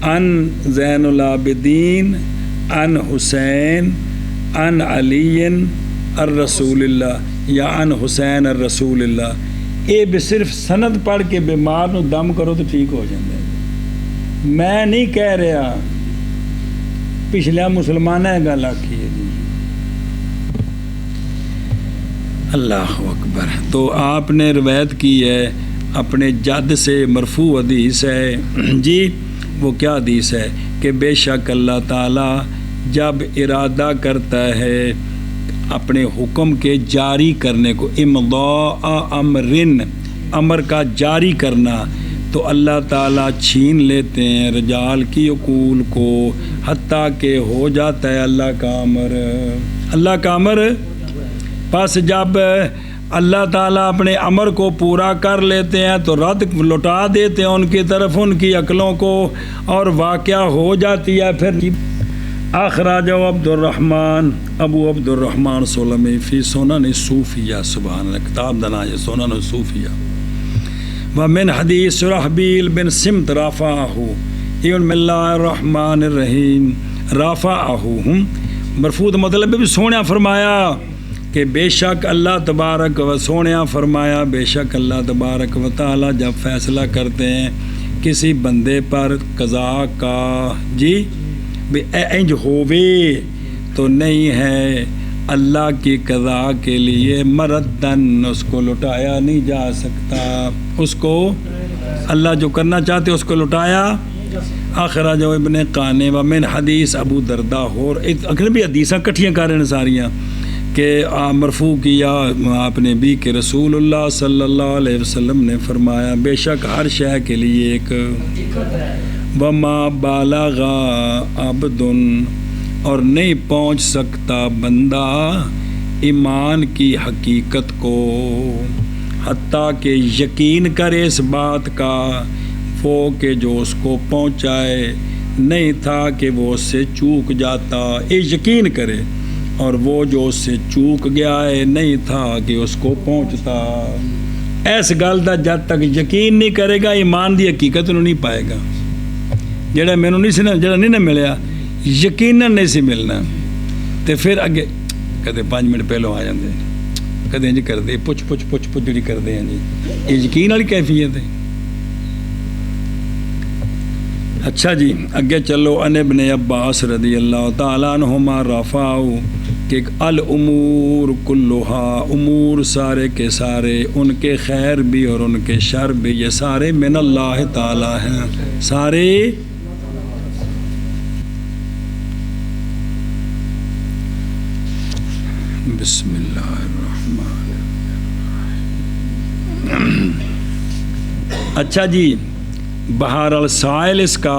ان زین العابدین ان حسین ان علی الرسول اللہ یا ان حسین الرسول اللہ، یہ بھی صرف سند پڑھ کے بیمار نو دم کرو تو ٹھیک ہو جاتا ہے۔ میں نہیں کہہ رہا، پچھلے مسلمان ہے گل آکھی ہے جی، اللہ اکبر۔ تو آپ نے روایت کی ہے اپنے جد سے، مرفوع حدیث ہے جی، وہ کیا حدیث ہے کہ بے شک اللہ تعالیٰ جب ارادہ کرتا ہے اپنے حکم کے جاری کرنے کو، امضاء امرن، امر کا جاری کرنا، تو اللہ تعالیٰ چھین لیتے ہیں رجال کی عقول کو، حتیٰ کہ ہو جاتا ہے اللہ کا امر، اللہ کا امر۔ پس جب اللہ تعالیٰ اپنے امر کو پورا کر لیتے ہیں تو رد لوٹا دیتے ہیں ان کی طرف ان کی عقلوں کو، اور واقعہ ہو جاتی ہے پھر۔ اخراج عبد الرحمن، ابو عبد الرحمن سلمی فی سنن صوفیہ، سبحان اللہ، کتاب دنا ہے سنن صوفیہ، ومن حدیث شرحبیل بن سمت رافعہ، بسم اللہ الرحمن الرحیم، رافعہ مرفوع مطلب بھی سونے فرمایا کہ بے شک اللہ تبارک و سونیا فرمایا بے شک اللہ تبارک و تعالی جب فیصلہ کرتے ہیں کسی بندے پر قضاء کا، جی انج ہووے تو نہیں ہے اللہ کی قضا کے لیے مردن، اس کو لٹایا نہیں جا سکتا، اس کو اللہ جو کرنا چاہتے اس کو لٹایا۔ آخرہ جو ابن قانے و من حدیث ابو دردہ اور اگر بھی حدیثاں کٹھیاں کر رہے ہیں ساریاں کہ مرفوع کیا آپ نے بھی کہ رسول اللہ صلی اللہ علیہ وسلم نے فرمایا بے شک ہر شے کے لیے ایک وما بالغ عبد، اور نہیں پہنچ سکتا بندہ ایمان کی حقیقت کو حتیٰ کہ یقین کرے اس بات کا وہ کہ جو اس کو پہنچائے نہیں تھا کہ وہ اس سے چوک جاتا، یقین کرے، اور وہ جو اس سے چوک گیا ہے نہیں تھا کہ اس کو پہنچتا۔ ایس گل دا جد تک یقین نہیں کرے گا ایمان دی حقیقت نو نہیں پائے گا۔ جڑا مینوں نہیں سی نا، جڑا نہیں نہ ملیا یقیناً نہیں سی ملنا، تے پھر اگے کدے 5 منٹ پہلوں آ جاندے، کدے انج کردے پچھ جڑی کردے ہیں جی، یہ یقین والی کیفیت ہے۔ اچھا جی اگے چلو، ان ابن عباس رضی اللہ تعالیٰ عنہما رفعوا کہ الامور کلھا، امور سارے کے سارے، ان کے خیر بھی اور ان کے شر بھی، یہ سارے من اللہ تعالیٰ ہیں، سارے بسم اللہ الرحمن الرحیم۔ اچھا جی بہرحال سائل اس کا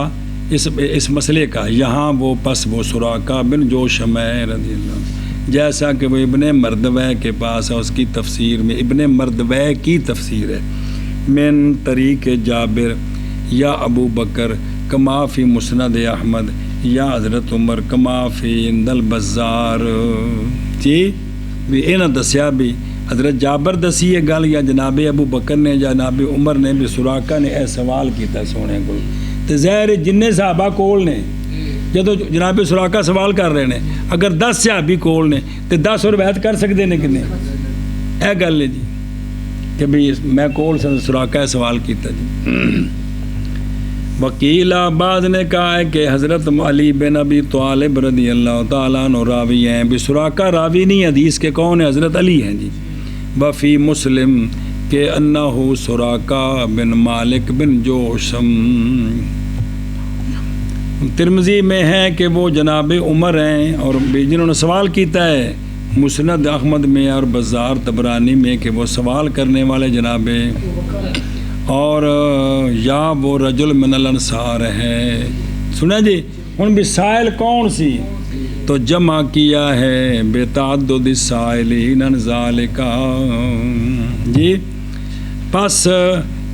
اس مسئلے کا یہاں وہ پس وہ سراقہ بن جوشم رضی اللہ، جیسا کہ وہ ابن مردوہ کے پاس ہے، اس کی تفسیر میں ابن مردوہ کی تفسیر ہے، من طریق جابر یا ابو بکر کما فی مسند احمد یا حضرت عمر کما فی عند البزار، جی بھی انہاں دسیا بھی حضرت جابر دسی ہے گل یا جناب ابو بکر نے یا جناب عمر نے بھی سراقہ نے اے سوال کیتا سونے کو، تے ظاہر جننے صحابہ کول نے جدو جناب سراقہ سوال کر رہے ہیں، اگر 10 صحابی کول نے تے 10 روایت کر سکتے ہیں کہ نہیں؟ اے گل ہے جی کہ بھی میں کول سے سراقہ سوال کیتا جی۔ وکیل بعد نے کہا ہے کہ حضرت علی بن ابی طالب رضی اللہ تعالیٰ عنہ راوی ہیں، بھی سراقہ راوی نہیں حدیث کے کون ہیں؟ حضرت علی ہیں جی۔ وفی مسلم کہ انہو سراقہ بن مالک بن جوشم، ترمذی میں ہے کہ وہ جناب عمر ہیں، اور جنہوں نے سوال کیتا ہے مسند احمد میں اور بزار طبرانی میں کہ وہ سوال کرنے والے جناب اور یا وہ رجل من الانصار ہے۔ سنا جی ہن بھی سائل کون سی؟ تو جمع کیا ہے بتعدد السائلین عن ذالک، جی پس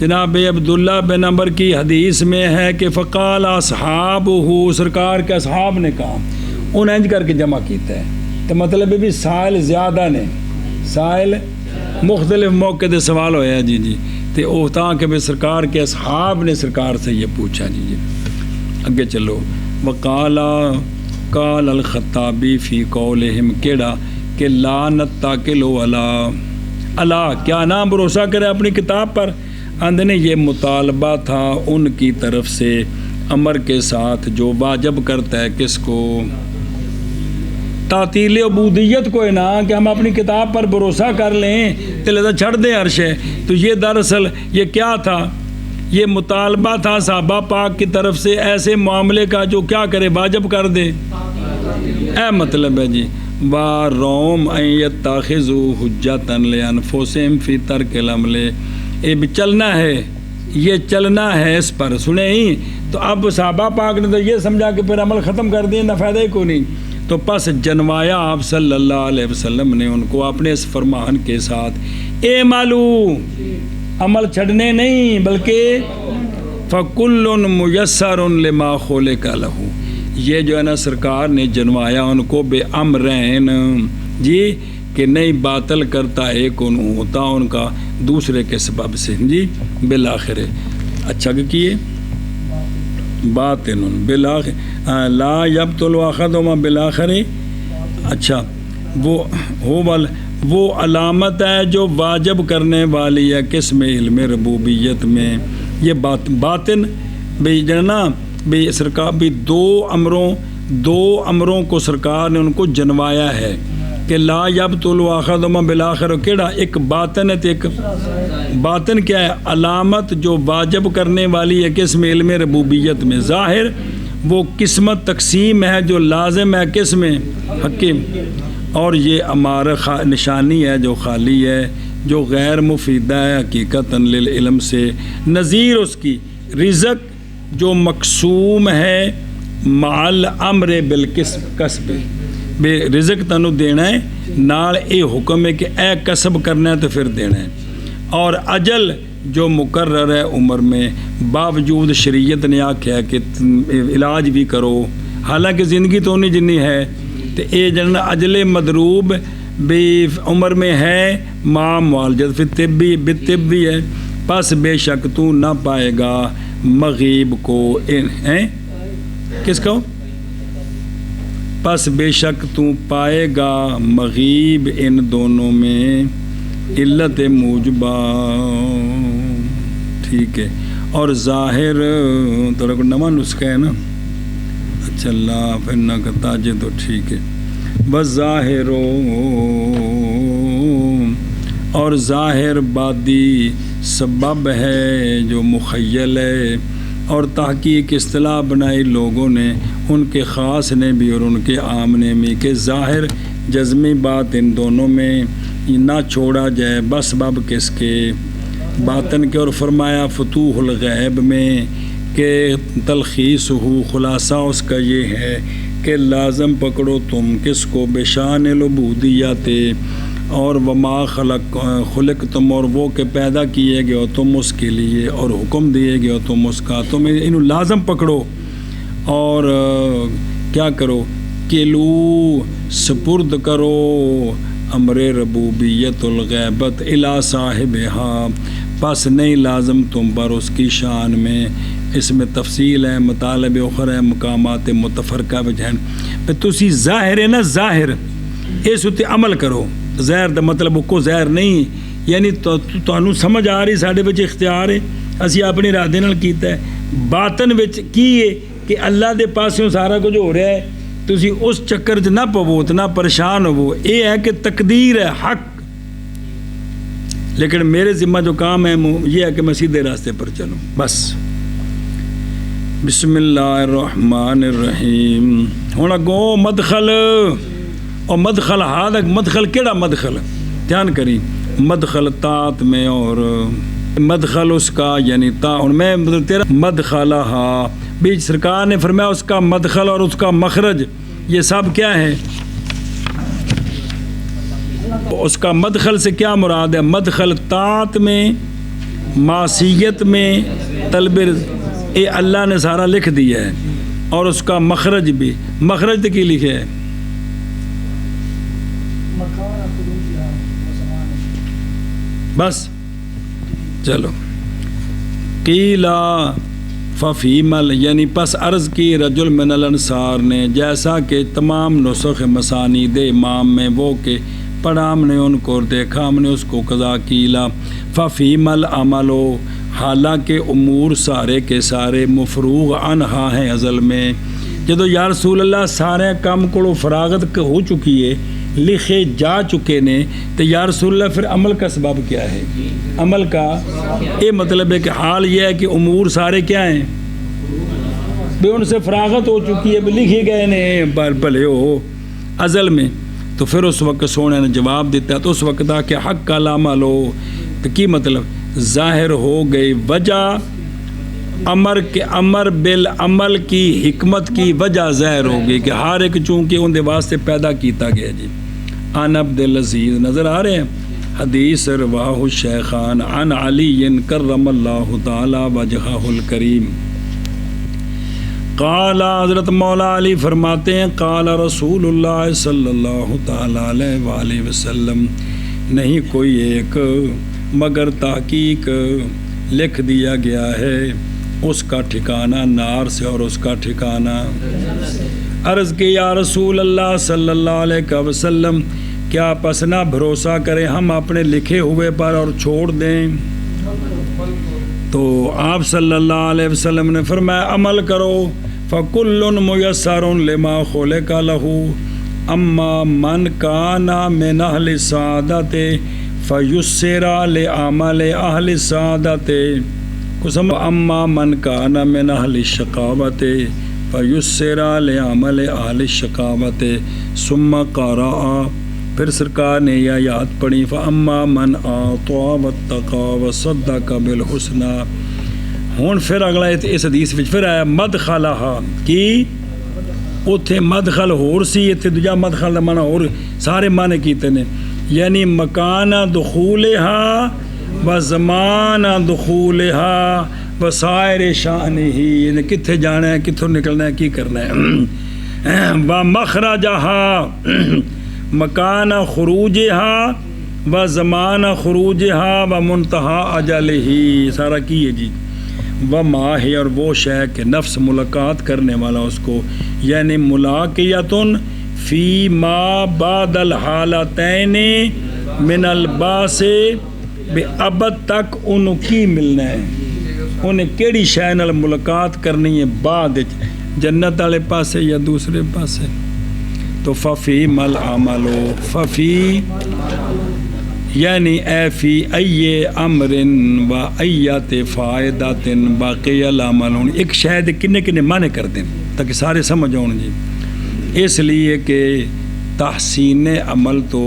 جناب عبداللہ بن عمر کی حدیث میں ہے کہ فقال اصحابہ، سرکار کے اصحاب نے کہا، انہیں انج کر کے جمع کیتا ہے، تو مطلب بھی سائل زیادہ نے، سائل مختلف موقع دے سوال ہویا ہے جی تے او تاں کہ سرکار کے اصحاب نے سرکار سے یہ پوچھا جی۔ اگے چلو، قال الخطابی فی قولہم کیڑا کہ لا نتکلوا علی، کیا نہ بھروسہ کرے اپنی کتاب پر، اندنے یہ مطالبہ تھا ان کی طرف سے امر کے ساتھ جو واجب کرتا ہے کس کو؟ تعطیل عبودیت کو ہے نا کہ ہم اپنی کتاب پر بھروسہ کر لیں تو لہذا چھڑ دیں عرش ہے، تو یہ دراصل یہ کیا تھا؟ یہ مطالبہ تھا صحابہ پاک کی طرف سے ایسے معاملے کا جو کیا کرے؟ واجب کر دے، اے مطلب ہے جی۔ وَرَوْمْ أَن يَتَّخِذُوا حُجَّةً لِأَنفُسِهِمْ فِي تَرْكِ الْعَمْلِ، یہ بھی چلنا ہے، یہ چلنا ہے اس پر، سنیں ہی تو اب صحابہ پاک نے تو یہ سمجھا کہ پھر عمل ختم کر دیں، نہ فائدہ ہی کو نہیں، تو پس جنوایا آپ صلی اللہ علیہ وسلم نے ان کو اپنے اس فرمان کے ساتھ اعملوا، عمل چھڑنے نہیں بلکہ فَكُلٌّ مُيَسَّرٌ لِمَا خُلِقَ لَهُ، یہ جو ہے نا سرکار نے جنوایا ان کو بے امرین جی کہ نہیں باطل کرتا ایک ان ہوتا ان کا دوسرے کے سبب سے جی بالآخر۔ اچھا کہ کیے باطن بالآخر لا یبطل احدہما بالآخر، اچھا وہ علامت ہے جو واجب کرنے والی ہے کس میں؟ علم ربوبیت میں۔ یہ باطن بھی جنا بھی سرکار بھی دو امروں دو امروں کو سرکار نے ان کو جنوایا ہے کہ لا یبطل احدہما بالآخر، کیڑا ایک باطن ہے تو ایک باطن کیا ہے؟ علامت جو واجب کرنے والی ہے کس میں؟ علم ربوبیت میں. ظاہر وہ قسمت تقسیم ہے جو لازم ہے کس میں؟ حکیم. اور یہ ہمارا نشانی ہے جو خالی ہے، جو غیر مفیدہ ہے حقیقتاً للعلم سے. نظیر اس کی رزق جو مقسوم ہے مال امر بالکسب، بے رزق تنو دینا ہے نال اے حکم ہے کہ اے کسب کرنا ہے تو پھر دینا ہے. اور اجل جو مقرر ہے عمر میں، باوجود شریعت نے آکھیا کہ علاج بھی کرو، حالانکہ زندگی تو نہیں جنی ہے، تو اے جن اجل مدروب بھی عمر میں ہے، ماں معالجت فی طبی بالطب بھی ہے. پس بے شک تو نہ پائے گا مغیب کو کس کو؟ پس بے شک تو پائے گا مغیب ان دونوں میں علت موجبہ. ٹھیک ہے. اور ظاہر تھوڑا کو نواں نسخہ ہے نا، اچھا اللہ پھر نہ کرتا جے تو ٹھیک ہے. بس ظاہر اور ظاہر بادی سبب ہے جو مخیل ہے، اور تحقیق اصطلاح بنائی لوگوں نے، ان کے خاص نے بھی اور ان کے عام نے بھی، کہ ظاہر جزمی بات ان دونوں میں نہ چھوڑا جائے بس باب کس کے؟ باطن کے. اور فرمایا فتوح الغیب میں کہ تلخیص ہو خلاصہ اس کا یہ ہے کہ لازم پکڑو تم کس کو؟ بشان العبودیت، اور وما خلق تم، اور وہ کہ پیدا کیے گئے ہو تم اس کے لیے، اور حکم دیے گئے ہو تم اس کا. تم انہوں لازم پکڑو اور کیا کرو؟ کلو سپرد کرو امر ربوبیت الغیبت الی صاحبہا، پس نہیں لازم تم پر اس کی شان میں. اس میں تفصیل ہے، مطالب اخر ہے، مقامات متفرقہ وجہن. پہ تسی ظاہر ہے نا، ظاہر اس اتے عمل کرو. ظاہر دا مطلب کو ظاہر نہیں، یعنی تانوں سمجھ آ رہی ساڈے وچ اختیار ہے، اسی اپنی ارادے نال کیتا ہے. باطن وچ کی ہے کہ اللہ دے پاسوں سارا کچھ ہو رہا ہے، تسی اس چکر چ نہ پو نہ پریشان ہو. یہ ہے کہ تقدیر ہے حق، لیکن میرے ذمہ جو کام ہے یہ ہے کہ میں سیدھے راستے پر چلوں بس. بسم اللہ الرحمن الرحیم. ہوں اگوں مدخل، اور مدخل ہاتھ مدخل کیڑا مدخل؟ دھیان کری. مدخل تات میں، اور مدخل اس کا یعنی تا، اور میں تیرا مدخل ہا بیچ سرکار نے فرمایا اس کا مدخل اور اس کا مخرج یہ سب کیا ہے؟ اس کا مدخل سے کیا مراد ہے؟ مدخل طاعت میں، معصیت میں، طلب اے اللہ نے سارا لکھ دیا ہے. اور اس کا مخرج بھی، مخرج کی لکھے ہے بس. چلو. قیلا ففیمل یعنی پس عرض کی رجل من الانصار نے، جیسا کہ تمام نسخ مسانید امام میں وہ کہ پڑھا ہم نے ان کو، دیکھا ہم نے اس کو قضا کیلا. ففیمل عملو، حالانکہ امور سارے کے سارے مفروغ عنہا ہیں ازل میں. جدو یا رسول اللہ سارے کام کو فراغت ہو چکی ہے، لکھے جا چکے نے، تو یا رسول اللہ پھر عمل کا سبب کیا ہے؟ عمل کا یہ مطلب ہے کہ حال یہ ہے کہ امور سارے کیا ہیں؟ بے ان سے فراغت ہو چکی ہے، لکھے گئے نے بھلے ہو ازل میں. تو پھر اس وقت سونے نے جواب دیتا ہے، تو اس وقت آ کہ حق کا لامل ہو، تو کی مطلب ظاہر ہو گئی وجہ امر کے، امر بالعمل کی حکمت کی وجہ ظاہر ہو گئی کہ ہر ایک چونکہ ان دے واسطے پیدا کیتا گیا. جی عن عبد العزیز نظر آ رہے ہیں، حدیث رواہ الشیخان عن علی کرم اللہ تعالی وجہہ الکریم. قال حضرت مولا علی فرماتے ہیں قال رسول اللہ صلی اللہ تعالی علیہ وآلہ وسلم، نہیں کوئی ایک مگر تحقیق لکھ دیا گیا ہے اس کا ٹھکانہ نار سے اور اس کا ٹھکانہ. عرض کہ یا رسول اللہ صلی اللہ علیہ وسلم، کیا پس نہ بھروسہ کریں ہم اپنے لکھے ہوئے پر اور چھوڑ دیں؟ تو آپ صلی اللہ علیہ وسلم نے فرمایا عمل کرو. فَكُلٌّ مُيَسَّرٌ لِمَا خُلِقَ لَهُ أَمَّا مَنْ كَانَ مِنْ أَهْلِ السَّعَادَةِ فَيُسِّرَ لِعَمَلِ أَهْلِ السَّعَادَةِ قسم أَمَّا مَنْ كَانَ مِنْ أَهْلِ الشَّقَاوَةِ فَيُسِّرَ لِعَمَلِ أَهْلِ الشَّقَاوَةِ ثُمَّ قَرَأَ پھر سرکار نے یہ آیات پڑھی فَأَمَّا مَنْ أَعْطَىٰ وَاتَّقَىٰ وَصَدَّقَ بِالْحُسْنَىٰ ہن پھر اگلا اس حدیث وچ پھر آیا مدخلہا کی اتھے مدخل ہور سی اتھے دوجا مدخل دا معنی ہور سارے معنی کیتے نے یعنی مکان دخولہا و زمان دخولہا و سائر شانہی یعنی کتھے جانا ہے کتھوں نکلنا ہے کی کرنا ہے و مخرجہا مکان خروجہا و زمان خروجہا و منتہا اجلہی سارا کی ہے جی و ما ہے اور وہ شے کہ نفس ملاقات کرنے والا اس کو یعنی ملاقیتن فی ما بعد الحالتین من الباس بے ابد تک انہوں کی ملنا ہے انہیں کیڑی شے نال ملاقات کرنی ہے بعد جنت والے پاسے یا دوسرے پاسے تو ففی مل عملو ففی یعنی اے فی ای امر و ایت فائدۃ باقی العمل ایک شاید کنے کنے معنی کر دیں تاکہ سارے سمجھ آؤں جی اس لیے کہ تحسین عمل تو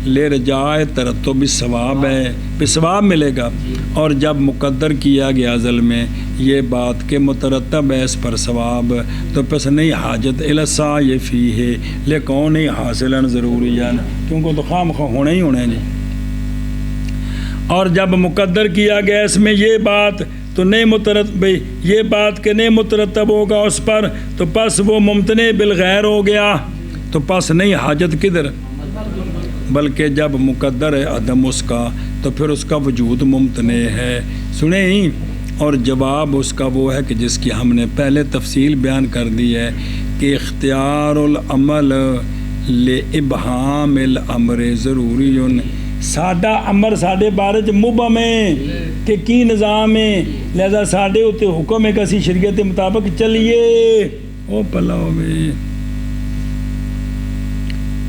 لے رجائے ترتب ثواب ہے پہ ثواب ملے گا اور جب مقدر کیا گیا ازل میں یہ بات کہ مترتب ہے اس پر ثواب تو پس نہیں حاجت الاسعی فیہ لے کون ہی حاصلاً ضروری ہے کیونکہ تو خام خواہ ہونا ہی ہونا ہے جی اور جب مقدر کیا گیا اس میں یہ بات تو نہیں مترتب یہ بات کہ نہیں مترتب ہوگا اس پر تو پس وہ ممتنع بالغیر ہو گیا تو پس نہیں حاجت کدھر بلکہ جب مقدر ہے عدم اس کا تو پھر اس کا وجود ممتنع ہے سنیں ہی اور جواب اس کا وہ ہے کہ جس کی ہم نے پہلے تفصیل بیان کر دی ہے کہ اختیار العمل لابہام الامر ضروری ساڈا امر ساڈے بارے چ مبہم ہے کہ کی نظام ہے لہذا ساڈے اتنے حکم ہے کہ اسی شریعت کے مطابق چلیے او پلا ہوئے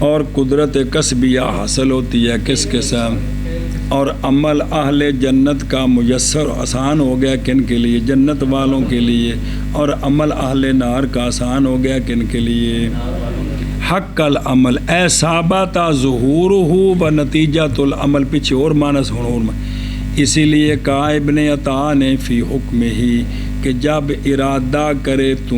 اور قدرت کسبیہ حاصل ہوتی ہے کس قسم اور عمل اہل جنت کا میسر آسان ہو گیا کن کے لیے جنت والوں کے لیے اور عمل اہل نار کا آسان ہو گیا کن کے لیے حق العمل اے ثابت ظہورہ و نتیجۃ العمل پیچھے اور مانس ہوں اسی لیے کہا ابن عطا نے فی حکم ہی کہ جب ارادہ کرے تو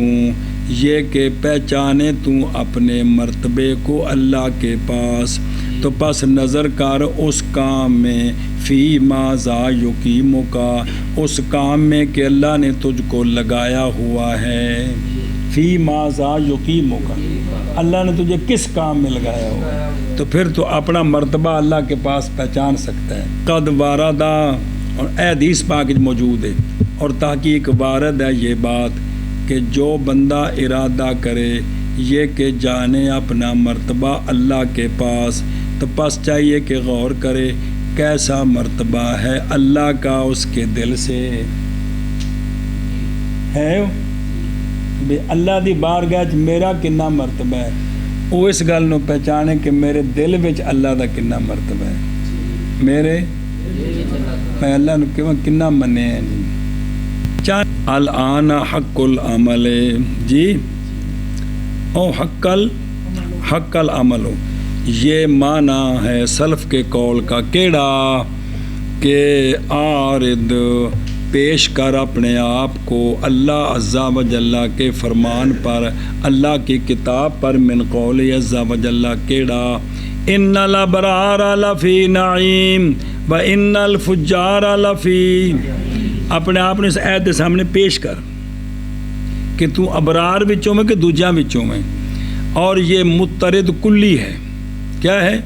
یہ کہ پہچانے تو اپنے مرتبے کو اللہ کے پاس تو پس نظر کر اس کام میں فی ما ذا یقیمو کا اس کام میں کہ اللہ نے تجھ کو لگایا ہوا ہے فی ما ذا یقیمو کا اللہ نے تجھے کس کام میں لگایا ہوا تو پھر تو اپنا مرتبہ اللہ کے پاس پہچان سکتا ہے قد واردہ اور اے حدیث پاک موجود ہے اور تحقیق وارد ہے یہ بات کہ جو بندہ ارادہ کرے یہ کہ جانے اپنا مرتبہ اللہ کے پاس تو پس چاہیے کہ غور کرے کیسا مرتبہ ہے اللہ کا اس کے دل سے ہے بے اللہ دی بارگاہ میرا کنا مرتبہ ہے وہ اس گل نو پہچانے کہ میرے دل وچ اللہ دا کنا مرتبہ ہے میرے میں اللہ نو کنا منے ہیں الان حق العمل جی او حق العمل یہ معنی ہے سلف کے قول کا کیڑا کہ عارض پیش کر اپنے آپ کو اللہ عز و جل کے فرمان پر اللہ کی کتاب پر من قول عز و جل کیڑا ان الابرار لفی نعیم و ان الفجار لفی اپنے آپ نے اس آیت کے سامنے پیش کر کہ تو ابرار وچوں میں کہ دوجیاں وچوں میں اور یہ مترد کلی ہے کیا ہے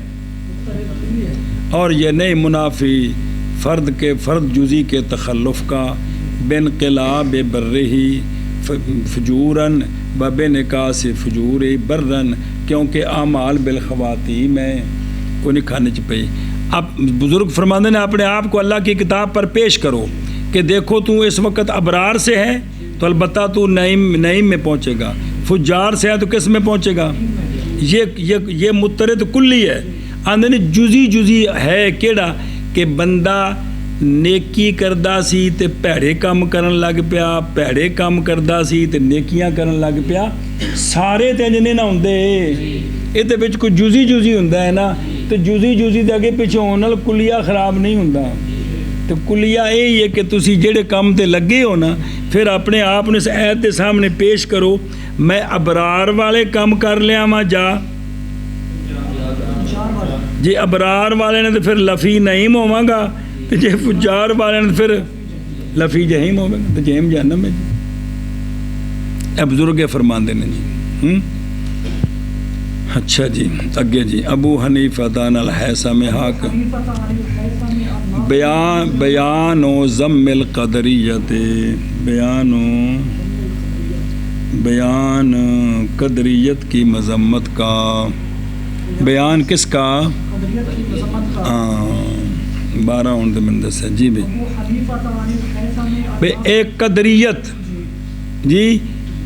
اور یہ نہیں منافی فرد کے فرد جزی کے تخلف کا بانقلاب برہی فجوراً و بنکاس فجور برن کیونکہ اعمال بالخواتی میں کو نہیں کھانے پئی اب بزرگ فرماندے نے اپنے آپ کو اللہ کی کتاب پر پیش کرو کہ دیکھو تو اس وقت ابرار سے ہے تو البتہ تو نعیم میں پہنچے گا، فجار سے ہے تو کس میں پہنچے گا؟ یہ مترد کلی ہے، آندھنے جزی جزی ہے کیڑا کہ بندہ نیکی کردا سی تے پیڑے کام کرن لگ پیا، پیڑے کام کردا سی تے نیکیاں کرن لگ پیا، سارے تے جنے نہ ہوندے، یہ تے وچ کوئی جزی جزی ہوندا ہے نا، تو جزی جزی دے اگے پیچھے ہون نال کلیہ خراب نہیں ہوندا۔ تو کلیہ یہی ہے کہ تسی جڑے کام تے لگے ہو نا، پھر اپنے آپ نے اس ایت دے سامنے پیش کرو، میں ابرار والے کام کر لیا ماں جا جی ابرار والے نے تو پھر لفی نعیم ہوواں گا، تو جے فجار والے نے پھر لفی جہیم ہوگا، تو جہیم جہنم ہے جی۔ اب بزرگ فرماندے نے جی اچھا جی اگے جی ابو حنیفہ دان الحیثم حق بیان و ضم القدریت، بیان قدریت کی مذمت کا، بیان کس کا؟ 12 اونٹ میں دسا جی بھئی ایک قدریت جی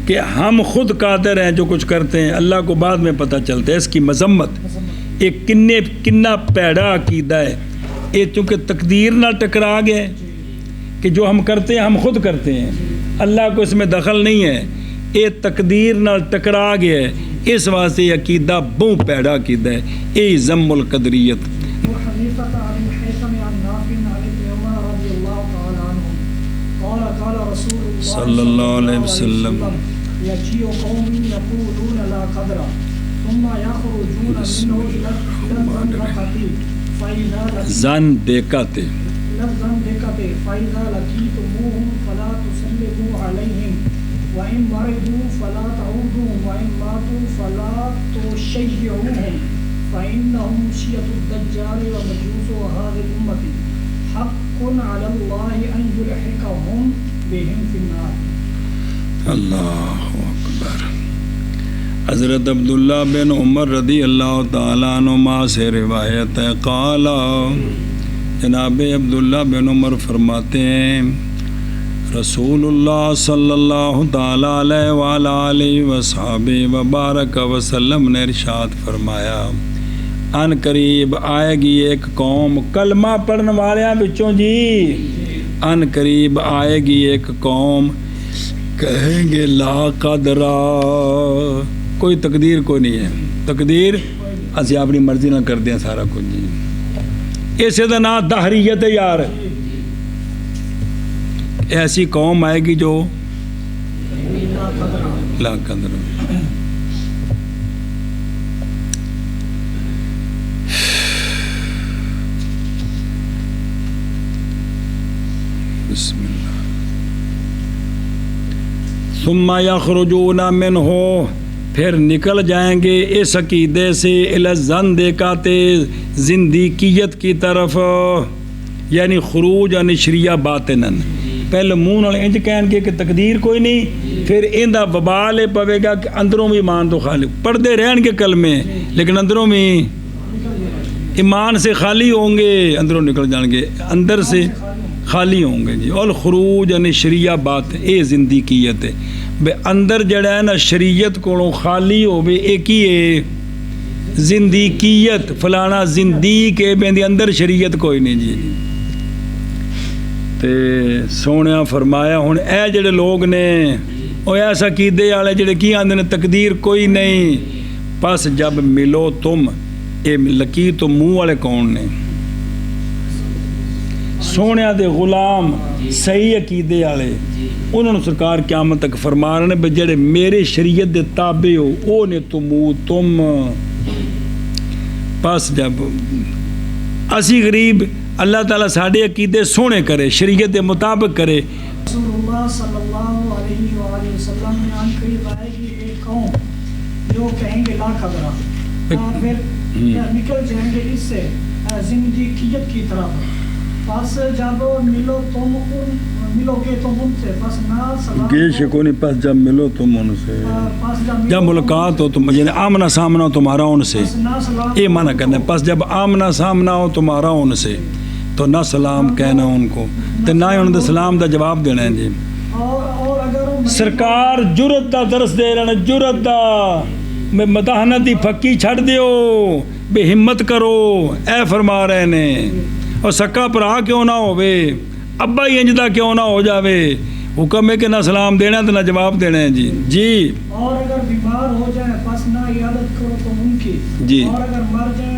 کہ ہم خود قادر ہیں جو کچھ کرتے ہیں، اللہ کو بعد میں پتہ چلتا ہے، اس کی مذمت ایک کنا پیڑا عقیدہ ہے، یہ چونکہ تقدیر نہ ٹکرا گئے کہ جو ہم کرتے ہیں ہم خود کرتے ہیں، اللہ کو اس میں دخل نہیں ہے، یہ تقدیر نہ ٹکرا گیا ہے، اس واسطے یہ عقیدہ بہت پیڑا عقیدہ ہے، یہ ضم القدریت۔ صلی اللہ علیہ وسلم يجيء قوم يقولون لا قدر ثم يخرجون منه إلى الزندقة فإذا زندقة فإذا لقيتموهم فلا تسلموا عليهم وإن مرضوا فلا تعودوهم وإن ماتوا فلا تشيعوهم فإنهم شيعة الدجال ومجوس هذه الأمة حق على الله أن يلحقهم بهم في النار۔ اللہ اکبر۔ حضرت عبداللہ بن عمر رضی اللہ تعالیٰ عنہما سے روایت ہے، قال جناب عبداللہ بن عمر فرماتے ہیں رسول اللہ صلی اللہ تعالیٰ علیہ وآلہ وصحبہ وبارک وسلم نے ارشاد فرمایا، ان قریب آئے گی ایک قوم، کلمہ پڑھنے والیاں بچوں جی، ان قریب آئے گی ایک قوم، کہیں گے لا قدرہ، کوئی تقدیر کوئی نہیں ہے، تقدیر اسی اپنی مرضی نہ کر دیں سارا کچھ جی، اسے دا نام دہریت ہے یار۔ ایسی قوم آئے گی جو لا قدر، بسم اللہ، ثم یخرجون منہ، پھر نکل جائیں گے اس عقیدے سے الی الزندقۃ، زندیقیت کی طرف، یعنی خروج عن شریعہ باطناً، پہلے منہ نال انج کہن گے کہ تقدیر کوئی نہیں، پھر ایندا وبال پوے گا کہ اندروں بھی ایمان تو خالی، پڑھتے رہن گے کلمے لیکن اندروں میں ایمان سے خالی ہوں گے، اندروں نکل جان گے، اندر سے خالی ہوں گے جی۔ اور خروج یعنی شریعہ بات اے زندگیت ہے، بے اندر جڑا ہے نا شریعت کو خالی ہو بے ایک ہی ہے زندگیت، فلانا زندگی ہے بے اندر شریعت کوئی نہیں جی۔ تے سونیا فرمایا ہن اے جڑے لوگ نے او ایسا عقیدے والے جڑے کی آندے نے تقدیر کوئی نہیں، پس جب ملو تم، اے لکیر تو منہ والے کون نے؟ سونیا دے غلام صحیح عقیدے والے، انہوں نے سرکار قیامت تک فرما رہے ہیں بھئی جڑے میرے شریعت دے تابع ہو او نے تم، پس جب اسی غریب اللہ تعالیٰ ساڑھے عقیدے سونے کرے، شریعت دے مطابق کرے۔ رسول اللہ صلی اللہ علیہ وآلہ وسلم نے ان قریب آئے گی ایک قوم جو کہیں گے لا قدرہ، پھر نکل جائیں گے اس سے زندگیت کی طرف، پس جب ملو گے تم ان سے، پس نہ سلام گے شکونی، پس جب ملو تم ان سے، جب ملاقات ہو تم، یعنی آمنا سامنا ہو تمہارا ان سے، یہ معنی کرنا ہے، پس جب آمنا سامنا ہو تمہارا ان سے تو نہ سلام کہنا ان کو، تو نہ ہی انہوں نے سلام دا جواب دینا ہے جی۔ اور اگر سرکار جرت دا درس دے رہے ہیں، جرت دا میں مداحنت دی پھکی چھڑ دیو، بے ہمت کرو، اے فرما رہے ہیں۔ اور سکا پرا کیوں نہ ہوئے، ابا ہی انجدہ کیوں نہ ہو جاوے، حکم ہے کہ نہ سلام دینا تو نہ جواب دینا ہے۔ جی جی اور اگر بیمار ہو جائیں پس نہ عیادت کرو تو ان کی، جی، اور اگر مر جائیں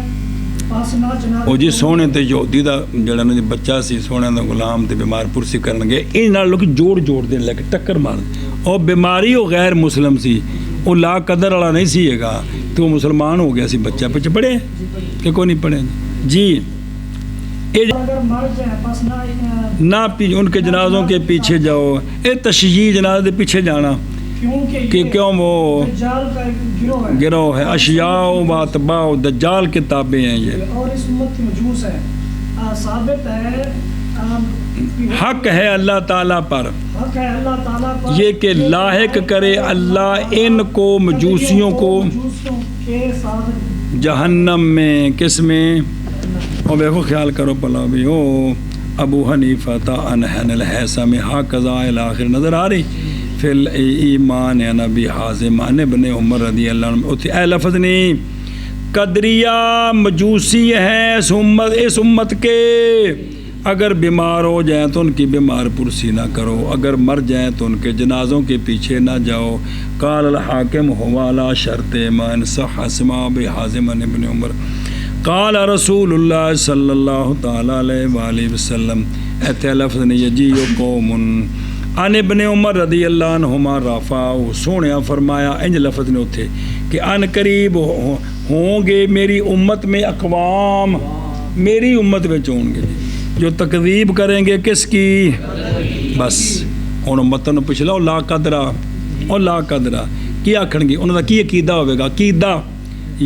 پس نہ جنازہ وہ جی سونے تے یہودی دا جڑا نا بچہ سی، سونے دا غلام تے بیمار پرسی کرن گے، ان نال لوگ جوڑ دین لگے، ٹکر مار، اور بیماری وہ غیر مسلم سی، وہ لا قدر والا نہیں سی گا، تو وہ مسلمان ہو گیا سی بچہ، پیچھے پڑھے کہ کوئی نہیں پڑھے جی۔ اگر مر جائیں پس نہ ان کے جنازوں کے پیچھے جاؤ، اے تشییع جنازے کے پیچھے جانا، کہ کیوں وہ دجال کا ایک گروہ ہے، اشیاء و اتباع دجال کے تابع ہیں یہ، اور اس امت کی مجوس ہے، ثابت ہے، حق ہے اللہ تعالیٰ پر، حق ہے اللہ تعالیٰ پر یہ کہ لاحق کرے اللہ ان کو مجوسیوں کو مجوسوں کے ساتھ جہنم میں، کس میں؟ اور دیکھو خیال کرو پلا بھی ہو، ابو حنیفہ انحن الحسم ہاکذا الاخر نظر آ رہی فی الایمان یا نبی حازم عن ابن عمر رضی اللہ عنہ، اے لفظ نہیں، قدریہ مجوسی ہیں اس امت کے، اگر بیمار ہو جائیں تو ان کی بیمار پرسی نہ کرو، اگر مر جائیں تو ان کے جنازوں کے پیچھے نہ جاؤ۔ قال الحاکم هو على شرط ما ان صح اسماء بحازم عن ابن عمر قال رسول اللہ صلی اللہ تعالی علیہ وآلہ وسلم، ایتھے لفظ نہیں یجی قوم ان ابن عمر رضی اللہ عنہما رافع، سونیا فرمایا انج لفظ نے اتھے کہ ان قریب ہوں گے میری امت میں اقوام، میری امت میں ہوں گے جو تکذیب کریں گے کس کی؟ بس ہن امتوں پچھلا لا قدرہ اور لا قدرہ کی آکھن گے، انہوں دا کی عقیدہ ہوئے گا؟ عقیدہ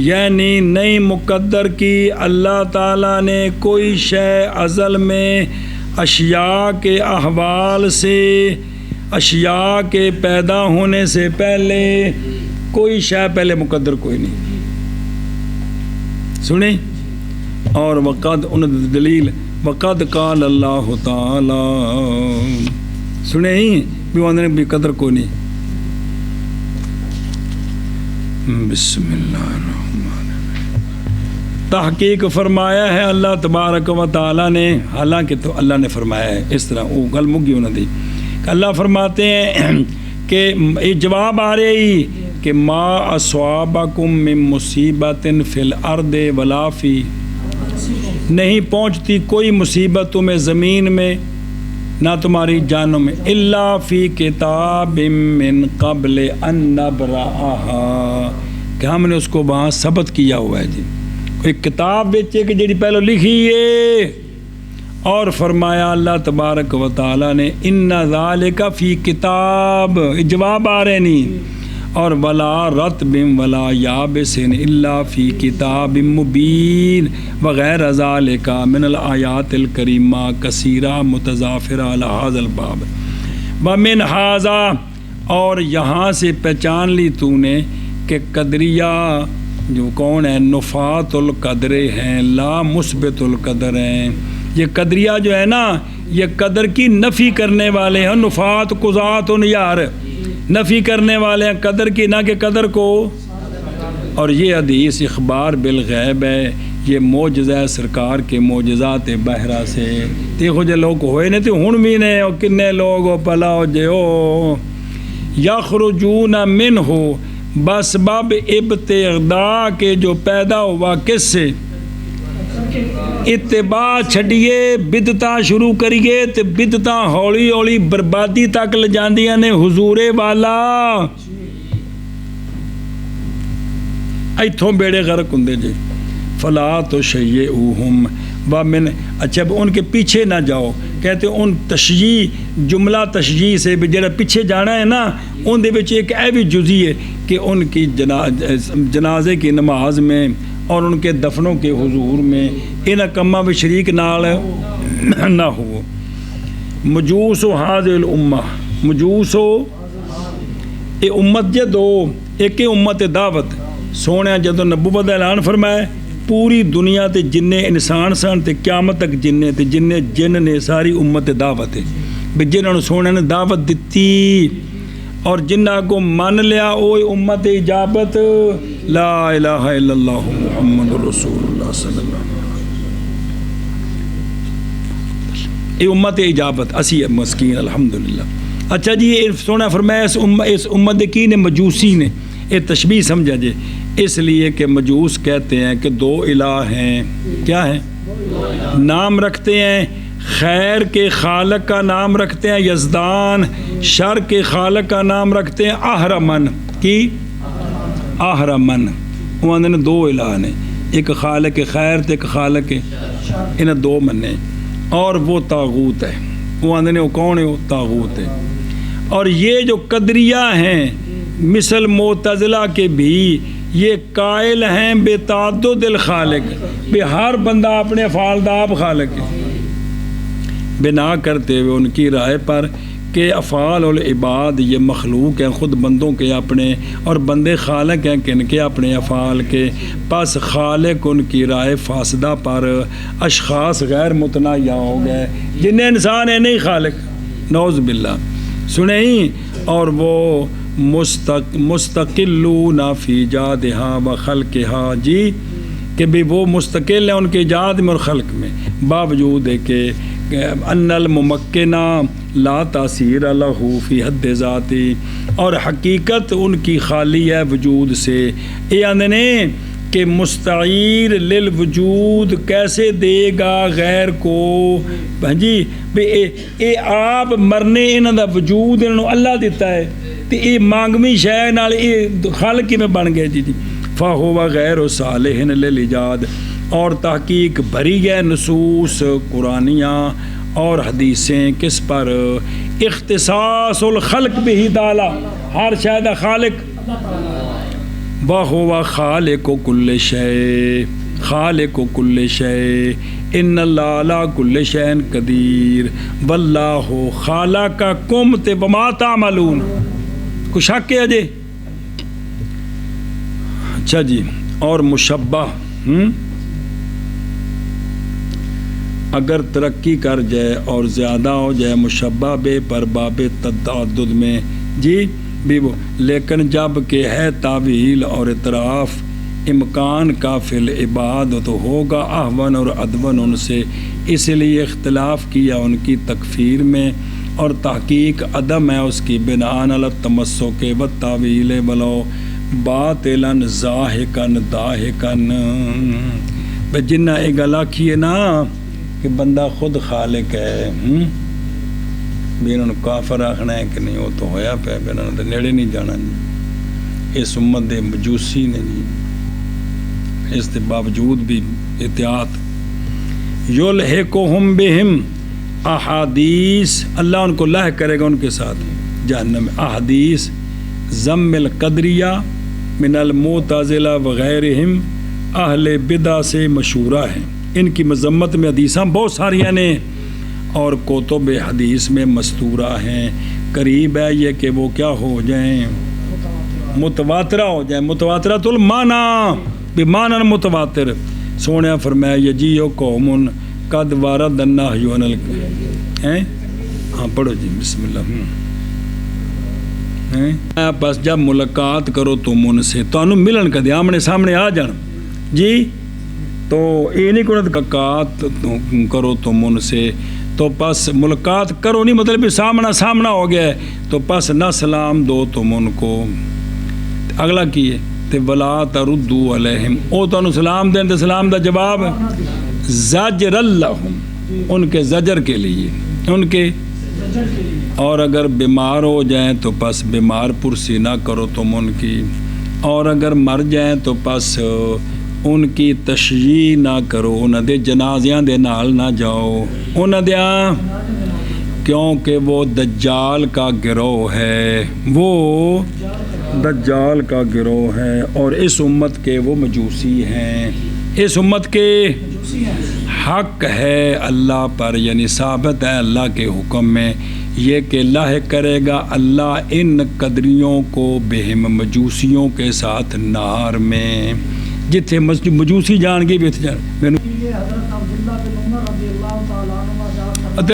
یعنی نہیں مقدر کی اللہ تعالیٰ نے کوئی شے ازل میں اشیاء کے احوال سے، اشیاء کے پیدا ہونے سے پہلے کوئی شے پہلے مقدر کوئی نہیں سنیں۔ اور وقد ان دلیل وقد قال اللہ تعالی، سنیں بھی وہاں بھی قدر کوئی نہیں۔ بسم اللہ الرحمن الرحیم، تحقیق فرمایا ہے اللہ تبارک و تعالیٰ نے، حالانکہ تو اللہ نے فرمایا ہے اس طرح، وہ گل مگی انہوں دی، اللہ فرماتے ہیں کہ یہ جواب آ رہی کہ ما اصابکم من مصیبت فی الارض ولا فی، نہیں پہنچتی کوئی مصیبت تمہیں زمین میں نہ تمہاری جانوں میں، الا فی کتاب من قبل ان نبرأہا، کہ ہم نے اس کو وہاں ثبت کیا ہوا ہے جی، ایک کتاب بیچے کہ جیڑی پہلو لکھی ہے۔ اور فرمایا اللہ تبارک و تعالیٰ نے ان ذالک فی کتاب، جواب آ رہے نہیں، اور ولا رطب ولا یابس الا فی کتاب مبین وغیر ذالک من الآیات الکریمہ کثیرہ متضافرہ علی ھذا الباب ومن ھذا، اور یہاں سے پہچان لی تو نے کہ قدریہ جو کون ہے، نفات القدر ہیں، لا مثبت القدر ہیں۔ یہ قدریہ جو ہے نا، یہ قدر کی نفی کرنے والے ہیں، نفات قضات یار، نفی کرنے والے ہیں قدر کی، نہ کہ قدر کو۔ اور یہ حدیث اخبار بالغیب ہے، یہ معجزہ ہے سرکار کے معجزات بہرا سے۔ دیکھو جو لوگ ہوئے نہیں تو ہن بھی نے، اور کنے لوگ ہو پلا ہو جے ہو یخرجون منہ، بسبب ابتغاء کے جو پیدا ہوا کس سے؟ اتباع چھڑیے، بدتاں شروع کریے تو بدتاں ہولی ہولی بربادی تک لے جاندیاں نے حضور والا، ایتھوں بیڑے غرق ہوندے جی۔ فلا تشیعوہم ومن، اچھا ان کے پیچھے نہ جاؤ، کہتے ان تشییع، جملہ تشییع سے بھی جڑا پیچھے جانا ہے نا، ان دے وچ ایک اے بھی جزئی ہے کہ ان کی جنازے کی نماز میں اور ان کے دفنوں کے حضور میں ان کماں میں شریک نال نہ ہو۔ مجوس و حاضر الامہ، مجوس و اے امت جے دو، ایک امت دعوت، سونے جدو نبوت دا اعلان فرمایا پوری دنیا تے جننے انسان سن تے قیامت تک جننے تے جننے جن نے ساری امت دعوت ہے، بھی جنہوں نے سونے نے دعوت دیتی، اور جنہ کو من لیا وہ امت اجابت لا الہ الا اللہ محمد رسول اللہ صلی اللہ علیہ وسلم، یہ امت اجابت اسی مسکین الحمدللہ۔ اچھا جی سونا فرمایا اس امت کی نے مجوسی نے، یہ تشبیہ سمجھا جی، اس لیے کہ مجوس کہتے ہیں کہ دو الہ ہیں، کیا ہیں؟ نام رکھتے ہیں، خیر کے خالق کا نام رکھتے ہیں یزدان، شر کے خالق کا نام رکھتے ہیں اہرمن کی اہرمن، انہوں نے دو الہ نے، ایک خالق خیر تے ایک خالق، انہیں دو منے، اور وہ طاغوت ہے، انہوں نے وہ کون ہے؟ وہ طاغوت ہے۔ اور یہ جو قدریہ ہیں مثل معتزلہ کے بھی یہ قائل ہیں بے تعدد الخالق، بے ہر بندہ اپنے افعال دا آپ خالق ہے، بنا کرتے ہوئے ان کی رائے پر کہ افعال العباد یہ مخلوق ہیں خود بندوں کے اپنے، اور بندے خالق ہیں کن کے؟ اپنے افعال کے، پس خالق ان کی رائے فاسدہ پر اشخاص غیر متناہیہ ہو گئے، جن انسان ہے نہیں خالق، نعوذ باللہ، سنیں، اور وہ مستقلون فی ایجادہا و خلقہا، جی کہ بھی وہ مستقل ہیں ان کے ایجاد میں اور خلق میں، باوجود ہے کہ ان الممکنہ لا تاثیر لہ فی حد ذاتی، اور حقیقت ان کی خالی ہے وجود سے، یہ آندنے کہ مستعیر للوجود کیسے دے گا غیر کو، جی اے آپ مرنے انہاں دا وجود انہوں اللہ دیتا ہے، تو یہ مانگوی شے نال یہ خالق میں بن گئے، جی فَهُوَ غَيْرُ صَالِحٍ لِلْإِجَادِ، اور تحقیق بھری گئے نصوص قرآنیاں اور حدیثیں کس پر؟ اختصاص الخلق بہ تعالی، ہر شاید خالق، وَهُوَ خَالِقُ كُلِّ شَيْءٍ خالق كُلِّ شَيْءٍ ان اللہ علی کل شیء قدیر واللہ خالقکم وما تعملون، کچھ شک ہے جی؟ اچھا جی، اور مشبہ اگر ترقی کر جائے اور زیادہ ہو جائے مشبہ بے پر باب تعدد میں، جی بھی وہ، لیکن جب کہ ہے تعویل اور اطراف امکان کا فی العباد تو ہوگا احون اور ادون ان سے، اس لیے اختلاف کیا ان کی تکفیر میں، اور تحقیق عدم ہے اس کی بناء علی التمسک والتاویل ولو باطلا ضاحکا داحکا، جنہ یہ گل آکھی ہے نا کہ بندہ خود خالق ہے، بھی انہوں نے کافر آخنا ہے کہ نہیں، وہ تو ہویا پہ انہوں نے نیڑے نہیں جانا جی، اس امت دے مجوسی نے جی، اس کے باوجود بھی احتیاط، یلحقہم بہم احادیث، اللہ ان کو لہ کرے گا ان کے ساتھ جہنم، احادیث ذم القدریہ من المعتزلہ وغیرہم اہل بدع سے مشہورہ ہیں، ان کی مذمت میں حدیثاں بہت ساریاں نے، اور کتب حدیث میں مستورہ ہیں، قریب ہے یہ کہ وہ کیا ہو جائیں؟ متواترہ ہو جائیں، متواترۃ المعنی بمعنی متواتر، سونے فرمایا یجیء قوم قد ورد النہی عن ہاں پڑھو جی بسم اللہ، بس جب ملاقات کرو تم ان سے، تو انہوں ملن کدے آمنے سامنے آ جان، جی تو یہ نہیں کرو ملاقات کرو تم ان سے، تو پس ملاقات کرو نہیں مطلب سامنا سامنا ہو گیا ہے، تو پس نہ سلام دو تم ان کو، اگلا کی ہے تے ولا تردوا علیہم، او تو انہوں سلام دیں تو سلام دا جواب زجر لہم، ان کے زجر کے لیے، ان کے، اور اگر بیمار ہو جائیں تو پس بیمار پرسی نہ کرو تم ان کی، اور اگر مر جائیں تو پس ان کی تشییع نہ کرو، انہاں دے جنازیاں دے نال نہ جاؤ، انہاں دیاں، کیونکہ وہ دجال کا گروہ ہے، وہ دجال کا گروہ ہے، اور اس امت کے وہ مجوسی ہیں، اس امت کے حق ہے اللہ پر، یعنی ثابت ہے اللہ کے حکم میں یہ کہ لاحق کرے گا اللہ ان قدریوں کو بہم مجوسیوں کے ساتھ نار میں، جتھے مجوسی جان گے بھی اتنے جان۔ یہ حضرت عبداللہ بن